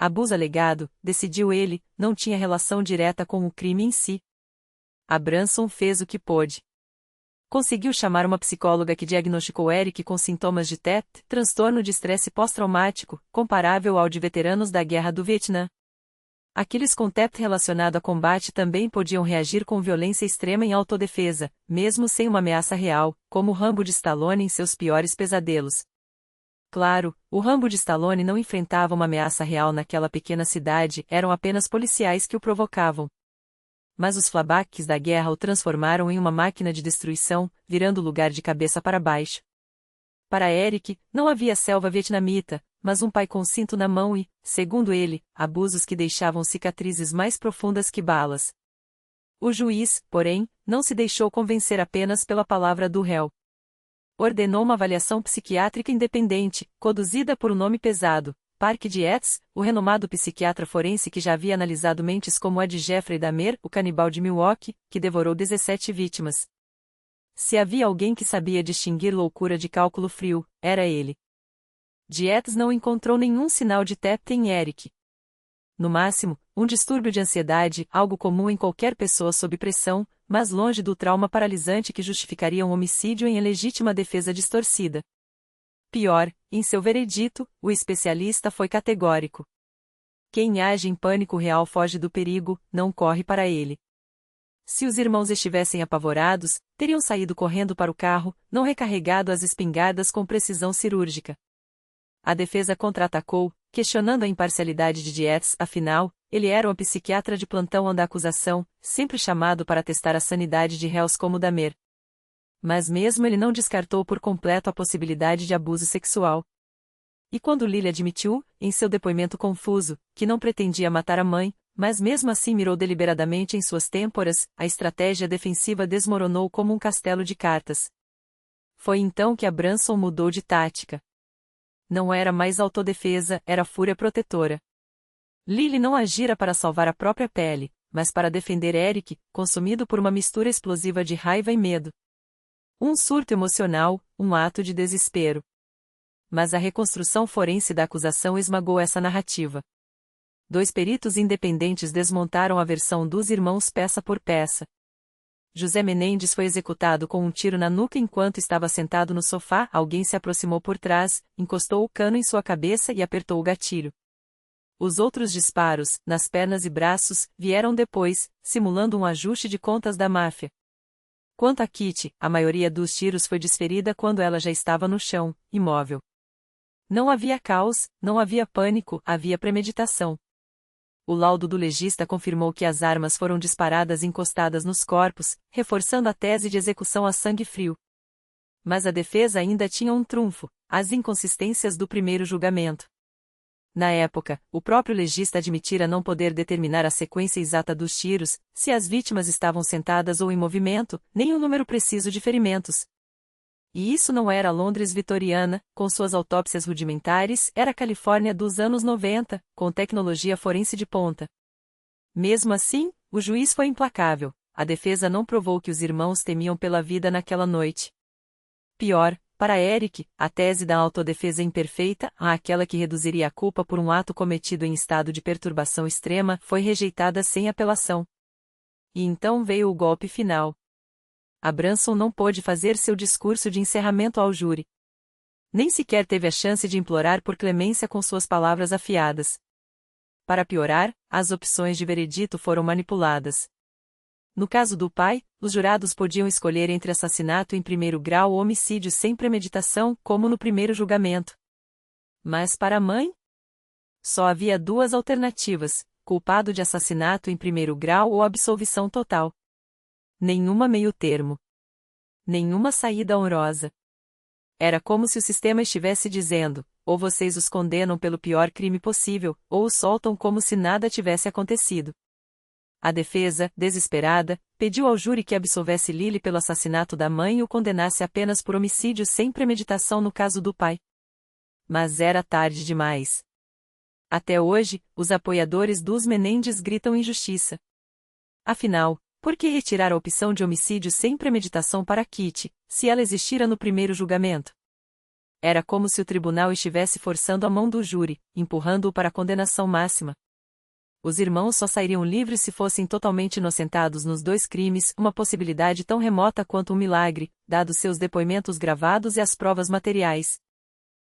Abuso alegado, decidiu ele, não tinha relação direta com o crime em si. Abramson fez o que pôde. Conseguiu chamar uma psicóloga que diagnosticou Eric com sintomas de TEP, transtorno de estresse pós-traumático, comparável ao de veteranos da Guerra do Vietnã. Aqueles com TEP relacionado a combate também podiam reagir com violência extrema em autodefesa, mesmo sem uma ameaça real, como o Rambo de Stallone em seus piores pesadelos. Claro, o Rambo de Stallone não enfrentava uma ameaça real naquela pequena cidade, eram apenas policiais que o provocavam. Mas os flashbacks da guerra o transformaram em uma máquina de destruição, virando o lugar de cabeça para baixo. Para Eric, não havia selva vietnamita, mas um pai com cinto na mão e, segundo ele, abusos que deixavam cicatrizes mais profundas que balas. O juiz, porém, não se deixou convencer apenas pela palavra do réu. Ordenou uma avaliação psiquiátrica independente, conduzida por um nome pesado, Park Dietz, o renomado psiquiatra forense que já havia analisado mentes como a de Jeffrey Dahmer, o canibal de Milwaukee, que devorou 17 vítimas. Se havia alguém que sabia distinguir loucura de cálculo frio, era ele. Dietz não encontrou nenhum sinal de TEP em Eric. No máximo, um distúrbio de ansiedade, algo comum em qualquer pessoa sob pressão, mas longe do trauma paralisante que justificaria um homicídio em legítima defesa distorcida. Pior, em seu veredito, o especialista foi categórico. Quem age em pânico real foge do perigo, não corre para ele. Se os irmãos estivessem apavorados, teriam saído correndo para o carro, não recarregado as espingardas com precisão cirúrgica. A defesa contra-atacou, questionando a imparcialidade de Dietz, afinal, ele era um psiquiatra de plantão da acusação, sempre chamado para testar a sanidade de réus como Dahmer. Mas mesmo ele não descartou por completo a possibilidade de abuso sexual. E quando Lily admitiu, em seu depoimento confuso, que não pretendia matar a mãe, mas mesmo assim mirou deliberadamente em suas têmporas, a estratégia defensiva desmoronou como um castelo de cartas. Foi então que Abramson mudou de tática. Não era mais autodefesa, era fúria protetora. Lily não agira para salvar a própria pele, mas para defender Eric, consumido por uma mistura explosiva de raiva e medo. Um surto emocional, um ato de desespero. Mas a reconstrução forense da acusação esmagou essa narrativa. 2 peritos independentes desmontaram a versão dos irmãos peça por peça. José Menendez foi executado com um tiro na nuca enquanto estava sentado no sofá. Alguém se aproximou por trás, encostou o cano em sua cabeça e apertou o gatilho. Os outros disparos, nas pernas e braços, vieram depois, simulando um ajuste de contas da máfia. Quanto a Kitty, a maioria dos tiros foi desferida quando ela já estava no chão, imóvel. Não havia caos, não havia pânico, havia premeditação. O laudo do legista confirmou que as armas foram disparadas encostadas nos corpos, reforçando a tese de execução a sangue frio. Mas a defesa ainda tinha um trunfo: as inconsistências do primeiro julgamento. Na época, o próprio legista admitira não poder determinar a sequência exata dos tiros, se as vítimas estavam sentadas ou em movimento, nem o número preciso de ferimentos. E isso não era a Londres vitoriana, com suas autópsias rudimentares, era a Califórnia dos anos 90, com tecnologia forense de ponta. Mesmo assim, o juiz foi implacável. A defesa não provou que os irmãos temiam pela vida naquela noite. Pior, para Eric, a tese da autodefesa imperfeita, aquela que reduziria a culpa por um ato cometido em estado de perturbação extrema, foi rejeitada sem apelação. E então veio o golpe final. Abramson não pôde fazer seu discurso de encerramento ao júri. Nem sequer teve a chance de implorar por clemência com suas palavras afiadas. Para piorar, as opções de veredito foram manipuladas. No caso do pai, os jurados podiam escolher entre assassinato em primeiro grau ou homicídio sem premeditação, como no primeiro julgamento. Mas para a mãe? Só havia 2 alternativas: culpado de assassinato em primeiro grau ou absolvição total. Nenhuma meio-termo. Nenhuma saída honrosa. Era como se o sistema estivesse dizendo: ou vocês os condenam pelo pior crime possível, ou os soltam como se nada tivesse acontecido. A defesa, desesperada, pediu ao júri que absolvesse Lily pelo assassinato da mãe e o condenasse apenas por homicídio sem premeditação no caso do pai. Mas era tarde demais. Até hoje, os apoiadores dos Menendez gritam injustiça. Afinal, por que retirar a opção de homicídio sem premeditação para Kitty, se ela existira no primeiro julgamento? Era como se o tribunal estivesse forçando a mão do júri, empurrando-o para a condenação máxima. Os irmãos só sairiam livres se fossem totalmente inocentados nos dois crimes, uma possibilidade tão remota quanto um milagre, dados seus depoimentos gravados e as provas materiais.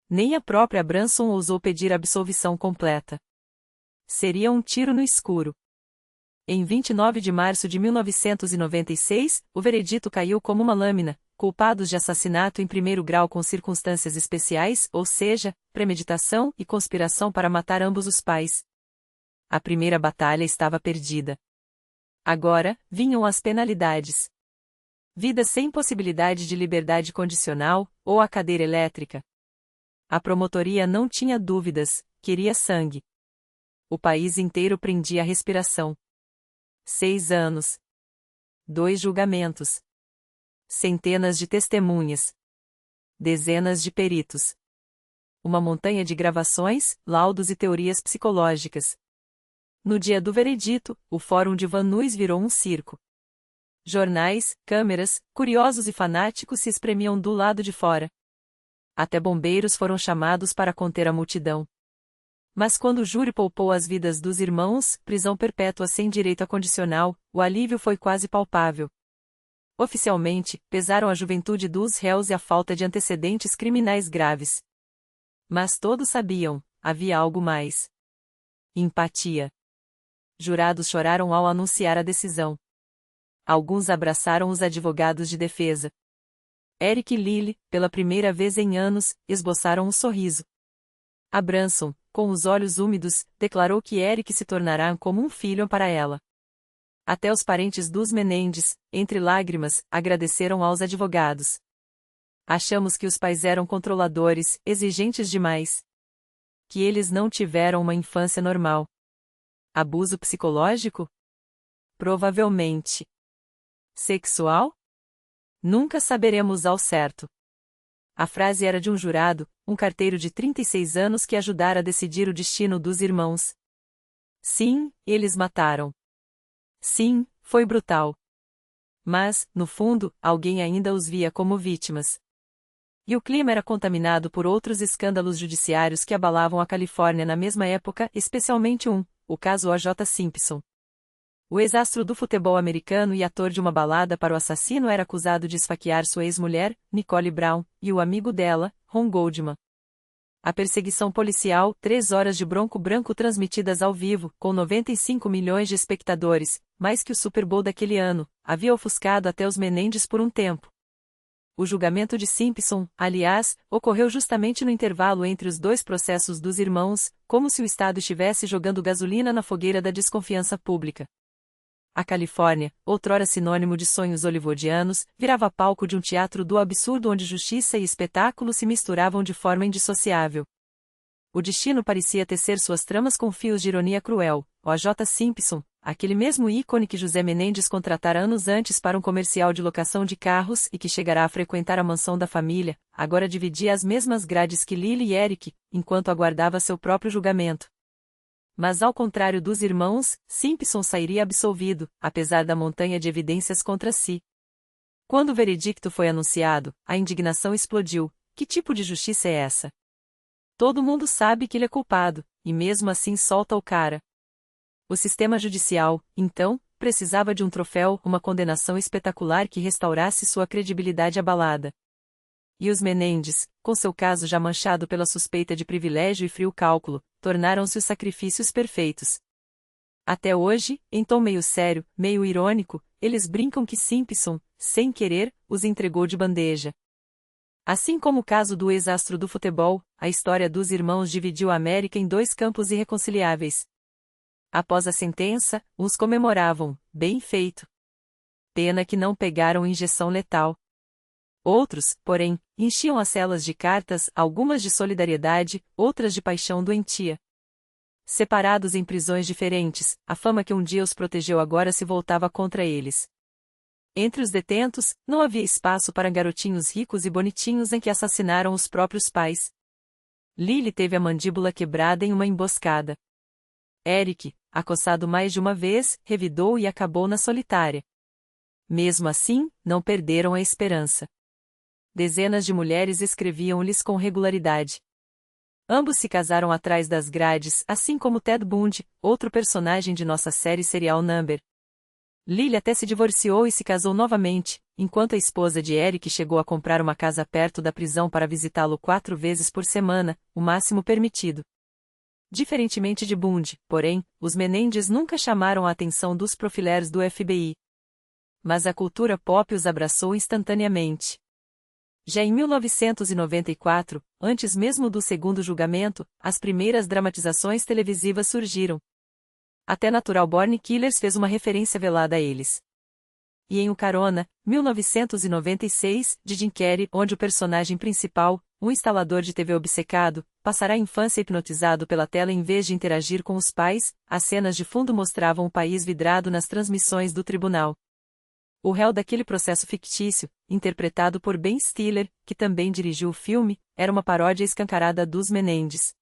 Nem a própria Branson ousou pedir absolvição completa. Seria um tiro no escuro. Em 29 de março de 1996, o veredito caiu como uma lâmina, culpados de assassinato em primeiro grau com circunstâncias especiais, ou seja, premeditação e conspiração para matar ambos os pais. A primeira batalha estava perdida. Agora, vinham as penalidades. Vida sem possibilidade de liberdade condicional, ou a cadeira elétrica. A promotoria não tinha dúvidas, queria sangue. O país inteiro prendia a respiração. 6 anos. 2 julgamentos. Centenas de testemunhas. Dezenas de peritos. Uma montanha de gravações, laudos e teorias psicológicas. No dia do veredito, o Fórum de Van Nuys virou um circo. Jornais, câmeras, curiosos e fanáticos se espremiam do lado de fora. Até bombeiros foram chamados para conter a multidão. Mas quando o júri poupou as vidas dos irmãos, prisão perpétua sem direito a condicional, o alívio foi quase palpável. Oficialmente, pesaram a juventude dos réus e a falta de antecedentes criminais graves. Mas todos sabiam, havia algo mais. Empatia. Jurados choraram ao anunciar a decisão. Alguns abraçaram os advogados de defesa. Eric e Lily, pela primeira vez em anos, esboçaram um sorriso. A Branson, com os olhos úmidos, declarou que Eric se tornará como um filho para ela. Até os parentes dos Menendez, entre lágrimas, agradeceram aos advogados. Achamos que os pais eram controladores, exigentes demais. Que eles não tiveram uma infância normal. Abuso psicológico? Provavelmente. Sexual? Nunca saberemos ao certo. A frase era de um jurado, um carteiro de 36 anos que ajudara a decidir o destino dos irmãos. Sim, eles mataram. Sim, foi brutal. Mas, no fundo, alguém ainda os via como vítimas. E o clima era contaminado por outros escândalos judiciários que abalavam a Califórnia na mesma época, especialmente o caso O.J. Simpson. O ex-astro do futebol americano e ator de uma balada para o assassino era acusado de esfaquear sua ex-mulher, Nicole Brown, e o amigo dela, Ron Goldman. A perseguição policial, 3 horas de bronco branco transmitidas ao vivo, com 95 milhões de espectadores, mais que o Super Bowl daquele ano, havia ofuscado até os Menendez por um tempo. O julgamento de Simpson, aliás, ocorreu justamente no intervalo entre os dois processos dos irmãos, como se o Estado estivesse jogando gasolina na fogueira da desconfiança pública. A Califórnia, outrora sinônimo de sonhos hollywoodianos, virava palco de um teatro do absurdo onde justiça e espetáculo se misturavam de forma indissociável. O destino parecia tecer suas tramas com fios de ironia cruel. O.J. Simpson, aquele mesmo ícone que José Menendez contratara anos antes para um comercial de locação de carros e que chegará a frequentar a mansão da família, agora dividia as mesmas grades que Lily e Eric, enquanto aguardava seu próprio julgamento. Mas ao contrário dos irmãos, Simpson sairia absolvido, apesar da montanha de evidências contra si. Quando o veredicto foi anunciado, a indignação explodiu. Que tipo de justiça é essa? Todo mundo sabe que ele é culpado, e mesmo assim solta o cara. O sistema judicial, então, precisava de um troféu, uma condenação espetacular que restaurasse sua credibilidade abalada. E os Menendez, com seu caso já manchado pela suspeita de privilégio e frio cálculo, tornaram-se os sacrifícios perfeitos. Até hoje, em tom meio sério, meio irônico, eles brincam que Simpson, sem querer, os entregou de bandeja. Assim como o caso do ex-astro do futebol, a história dos irmãos dividiu a América em 2 campos irreconciliáveis. Após a sentença, uns comemoravam, bem feito. Pena que não pegaram injeção letal. Outros, porém, enchiam as celas de cartas, algumas de solidariedade, outras de paixão doentia. Separados em prisões diferentes, a fama que um dia os protegeu agora se voltava contra eles. Entre os detentos, não havia espaço para garotinhos ricos e bonitinhos em que assassinaram os próprios pais. Lily teve a mandíbula quebrada em uma emboscada. Eric, acossado mais de uma vez, revidou e acabou na solitária. Mesmo assim, não perderam a esperança. Dezenas de mulheres escreviam-lhes com regularidade. Ambos se casaram atrás das grades, assim como Ted Bundy, outro personagem de nossa série Serial Number. Lily até se divorciou e se casou novamente, enquanto a esposa de Eric chegou a comprar uma casa perto da prisão para visitá-lo 4 vezes por semana, o máximo permitido. Diferentemente de Bundy, porém, os Menendez nunca chamaram a atenção dos profilers do FBI. Mas a cultura pop os abraçou instantaneamente. Já em 1994, antes mesmo do segundo julgamento, as primeiras dramatizações televisivas surgiram. Até Natural Born Killers fez uma referência velada a eles. E em O Carona, 1996, de Jim Carrey, onde o personagem principal, um instalador de TV obcecado, passará a infância hipnotizado pela tela em vez de interagir com os pais, as cenas de fundo mostravam o país vidrado nas transmissões do tribunal. O réu daquele processo fictício, interpretado por Ben Stiller, que também dirigiu o filme, era uma paródia escancarada dos Menendez.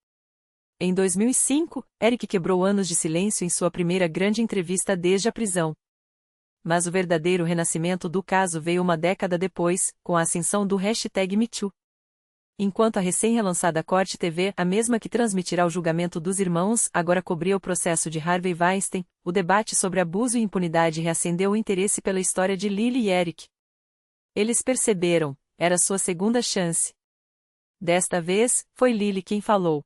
Em 2005, Eric quebrou anos de silêncio em sua primeira grande entrevista desde a prisão. Mas o verdadeiro renascimento do caso veio uma década depois, com a ascensão do #MeToo. Enquanto a recém-relançada Corte TV, a mesma que transmitirá o julgamento dos irmãos, agora cobria o processo de Harvey Weinstein, o debate sobre abuso e impunidade reacendeu o interesse pela história de Lily e Eric. Eles perceberam, era sua segunda chance. Desta vez, foi Lily quem falou.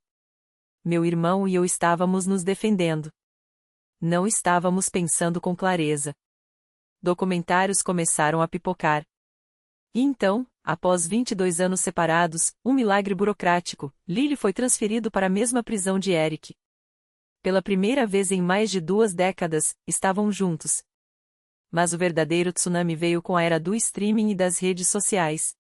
Meu irmão e eu estávamos nos defendendo. Não estávamos pensando com clareza. Documentários começaram a pipocar. E então, após 22 anos separados, um milagre burocrático, Lily foi transferido para a mesma prisão de Eric. Pela primeira vez em mais de 2 décadas, estavam juntos. Mas o verdadeiro tsunami veio com a era do streaming e das redes sociais.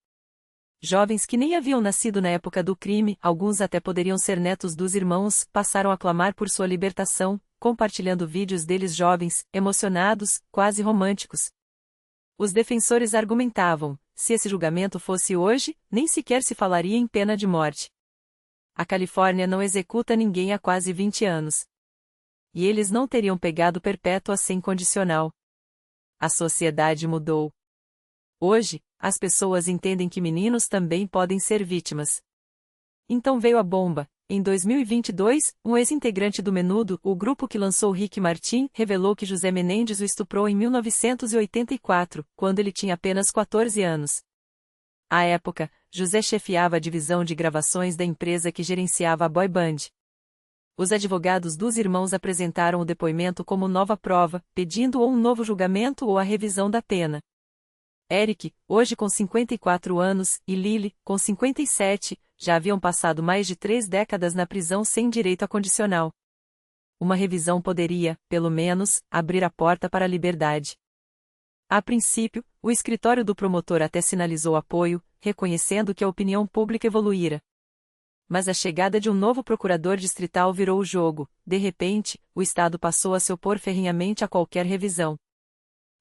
Jovens que nem haviam nascido na época do crime, alguns até poderiam ser netos dos irmãos, passaram a clamar por sua libertação, compartilhando vídeos deles jovens, emocionados, quase românticos. Os defensores argumentavam: se esse julgamento fosse hoje, nem sequer se falaria em pena de morte. A Califórnia não executa ninguém há quase 20 anos. E eles não teriam pegado perpétua sem condicional. A sociedade mudou. Hoje, as pessoas entendem que meninos também podem ser vítimas. Então veio a bomba. Em 2022, um ex-integrante do Menudo, o grupo que lançou Rick Martin, revelou que José Menendez o estuprou em 1984, quando ele tinha apenas 14 anos. À época, José chefiava a divisão de gravações da empresa que gerenciava a boy band. Os advogados dos irmãos apresentaram o depoimento como nova prova, pedindo ou um novo julgamento ou a revisão da pena. Eric, hoje com 54 anos, e Lily, com 57, já haviam passado mais de 3 décadas na prisão sem direito a condicional. Uma revisão poderia, pelo menos, abrir a porta para a liberdade. A princípio, o escritório do promotor até sinalizou apoio, reconhecendo que a opinião pública evoluíra. Mas a chegada de um novo procurador distrital virou o jogo. De repente, o Estado passou a se opor ferrenhamente a qualquer revisão.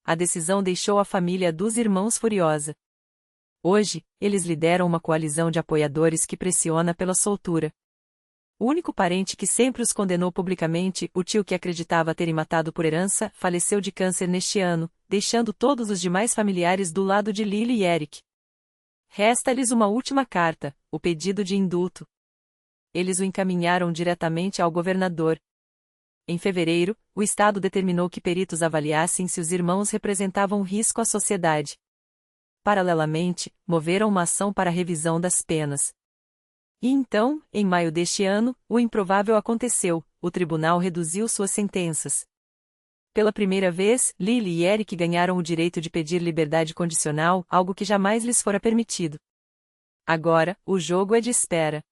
A decisão deixou a família dos irmãos furiosa. Hoje, eles lideram uma coalizão de apoiadores que pressiona pela soltura. O único parente que sempre os condenou publicamente, o tio que acreditava terem matado por herança, faleceu de câncer neste ano, deixando todos os demais familiares do lado de Lily e Eric. Resta-lhes uma última carta, o pedido de indulto. Eles o encaminharam diretamente ao governador. Em fevereiro, o Estado determinou que peritos avaliassem se os irmãos representavam risco à sociedade. Paralelamente, moveram uma ação para a revisão das penas. E então, em maio deste ano, o improvável aconteceu: o tribunal reduziu suas sentenças. Pela primeira vez, Lily e Eric ganharam o direito de pedir liberdade condicional, algo que jamais lhes fora permitido. Agora, o jogo é de espera.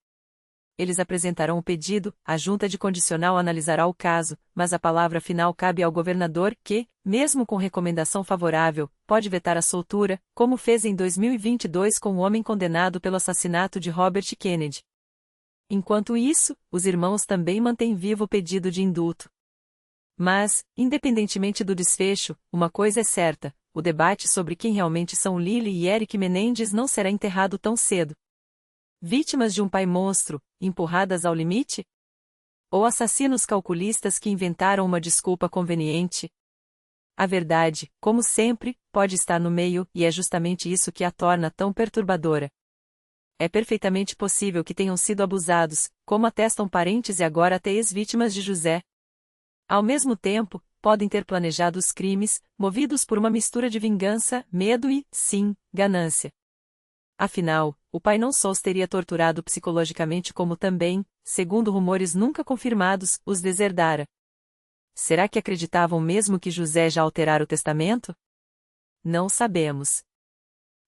Eles apresentarão o pedido, a junta de condicional analisará o caso, mas a palavra final cabe ao governador que, mesmo com recomendação favorável, pode vetar a soltura, como fez em 2022 com o homem condenado pelo assassinato de Robert Kennedy. Enquanto isso, os irmãos também mantêm vivo o pedido de indulto. Mas, independentemente do desfecho, uma coisa é certa: o debate sobre quem realmente são Lily e Eric Menendez não será enterrado tão cedo. Vítimas de um pai monstro, empurradas ao limite? Ou assassinos calculistas que inventaram uma desculpa conveniente? A verdade, como sempre, pode estar no meio, e é justamente isso que a torna tão perturbadora. É perfeitamente possível que tenham sido abusados, como atestam parentes e agora até ex-vítimas de José. Ao mesmo tempo, podem ter planejado os crimes, movidos por uma mistura de vingança, medo e, sim, ganância. Afinal, o pai não só os teria torturado psicologicamente como também, segundo rumores nunca confirmados, os deserdara. Será que acreditavam mesmo que José já alterara o testamento? Não sabemos.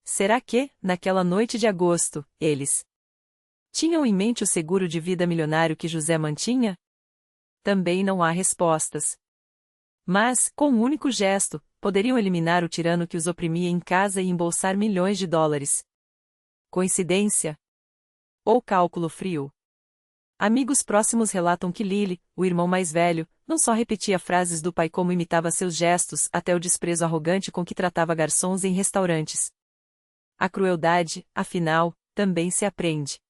Será que, naquela noite de agosto, eles tinham em mente o seguro de vida milionário que José mantinha? Também não há respostas. Mas, com um único gesto, poderiam eliminar o tirano que os oprimia em casa e embolsar milhões de dólares. Coincidência? Ou cálculo frio? Amigos próximos relatam que Lily, o irmão mais velho, não só repetia frases do pai como imitava seus gestos, até o desprezo arrogante com que tratava garçons em restaurantes. A crueldade, afinal, também se aprende.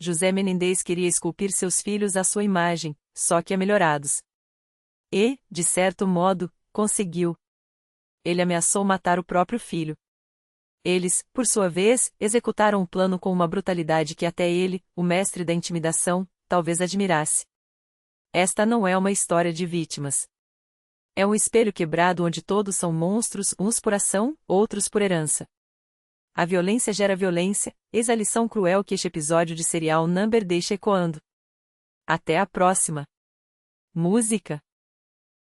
José Menendez queria esculpir seus filhos à sua imagem, só que melhorados. E, de certo modo, conseguiu. Ele ameaçou matar o próprio filho. Eles, por sua vez, executaram o plano com uma brutalidade que até ele, o mestre da intimidação, talvez admirasse. Esta não é uma história de vítimas. É um espelho quebrado onde todos são monstros, uns por ação, outros por herança. A violência gera violência, eis a lição cruel que este episódio de Serial Number deixa ecoando. Até a próxima. Música.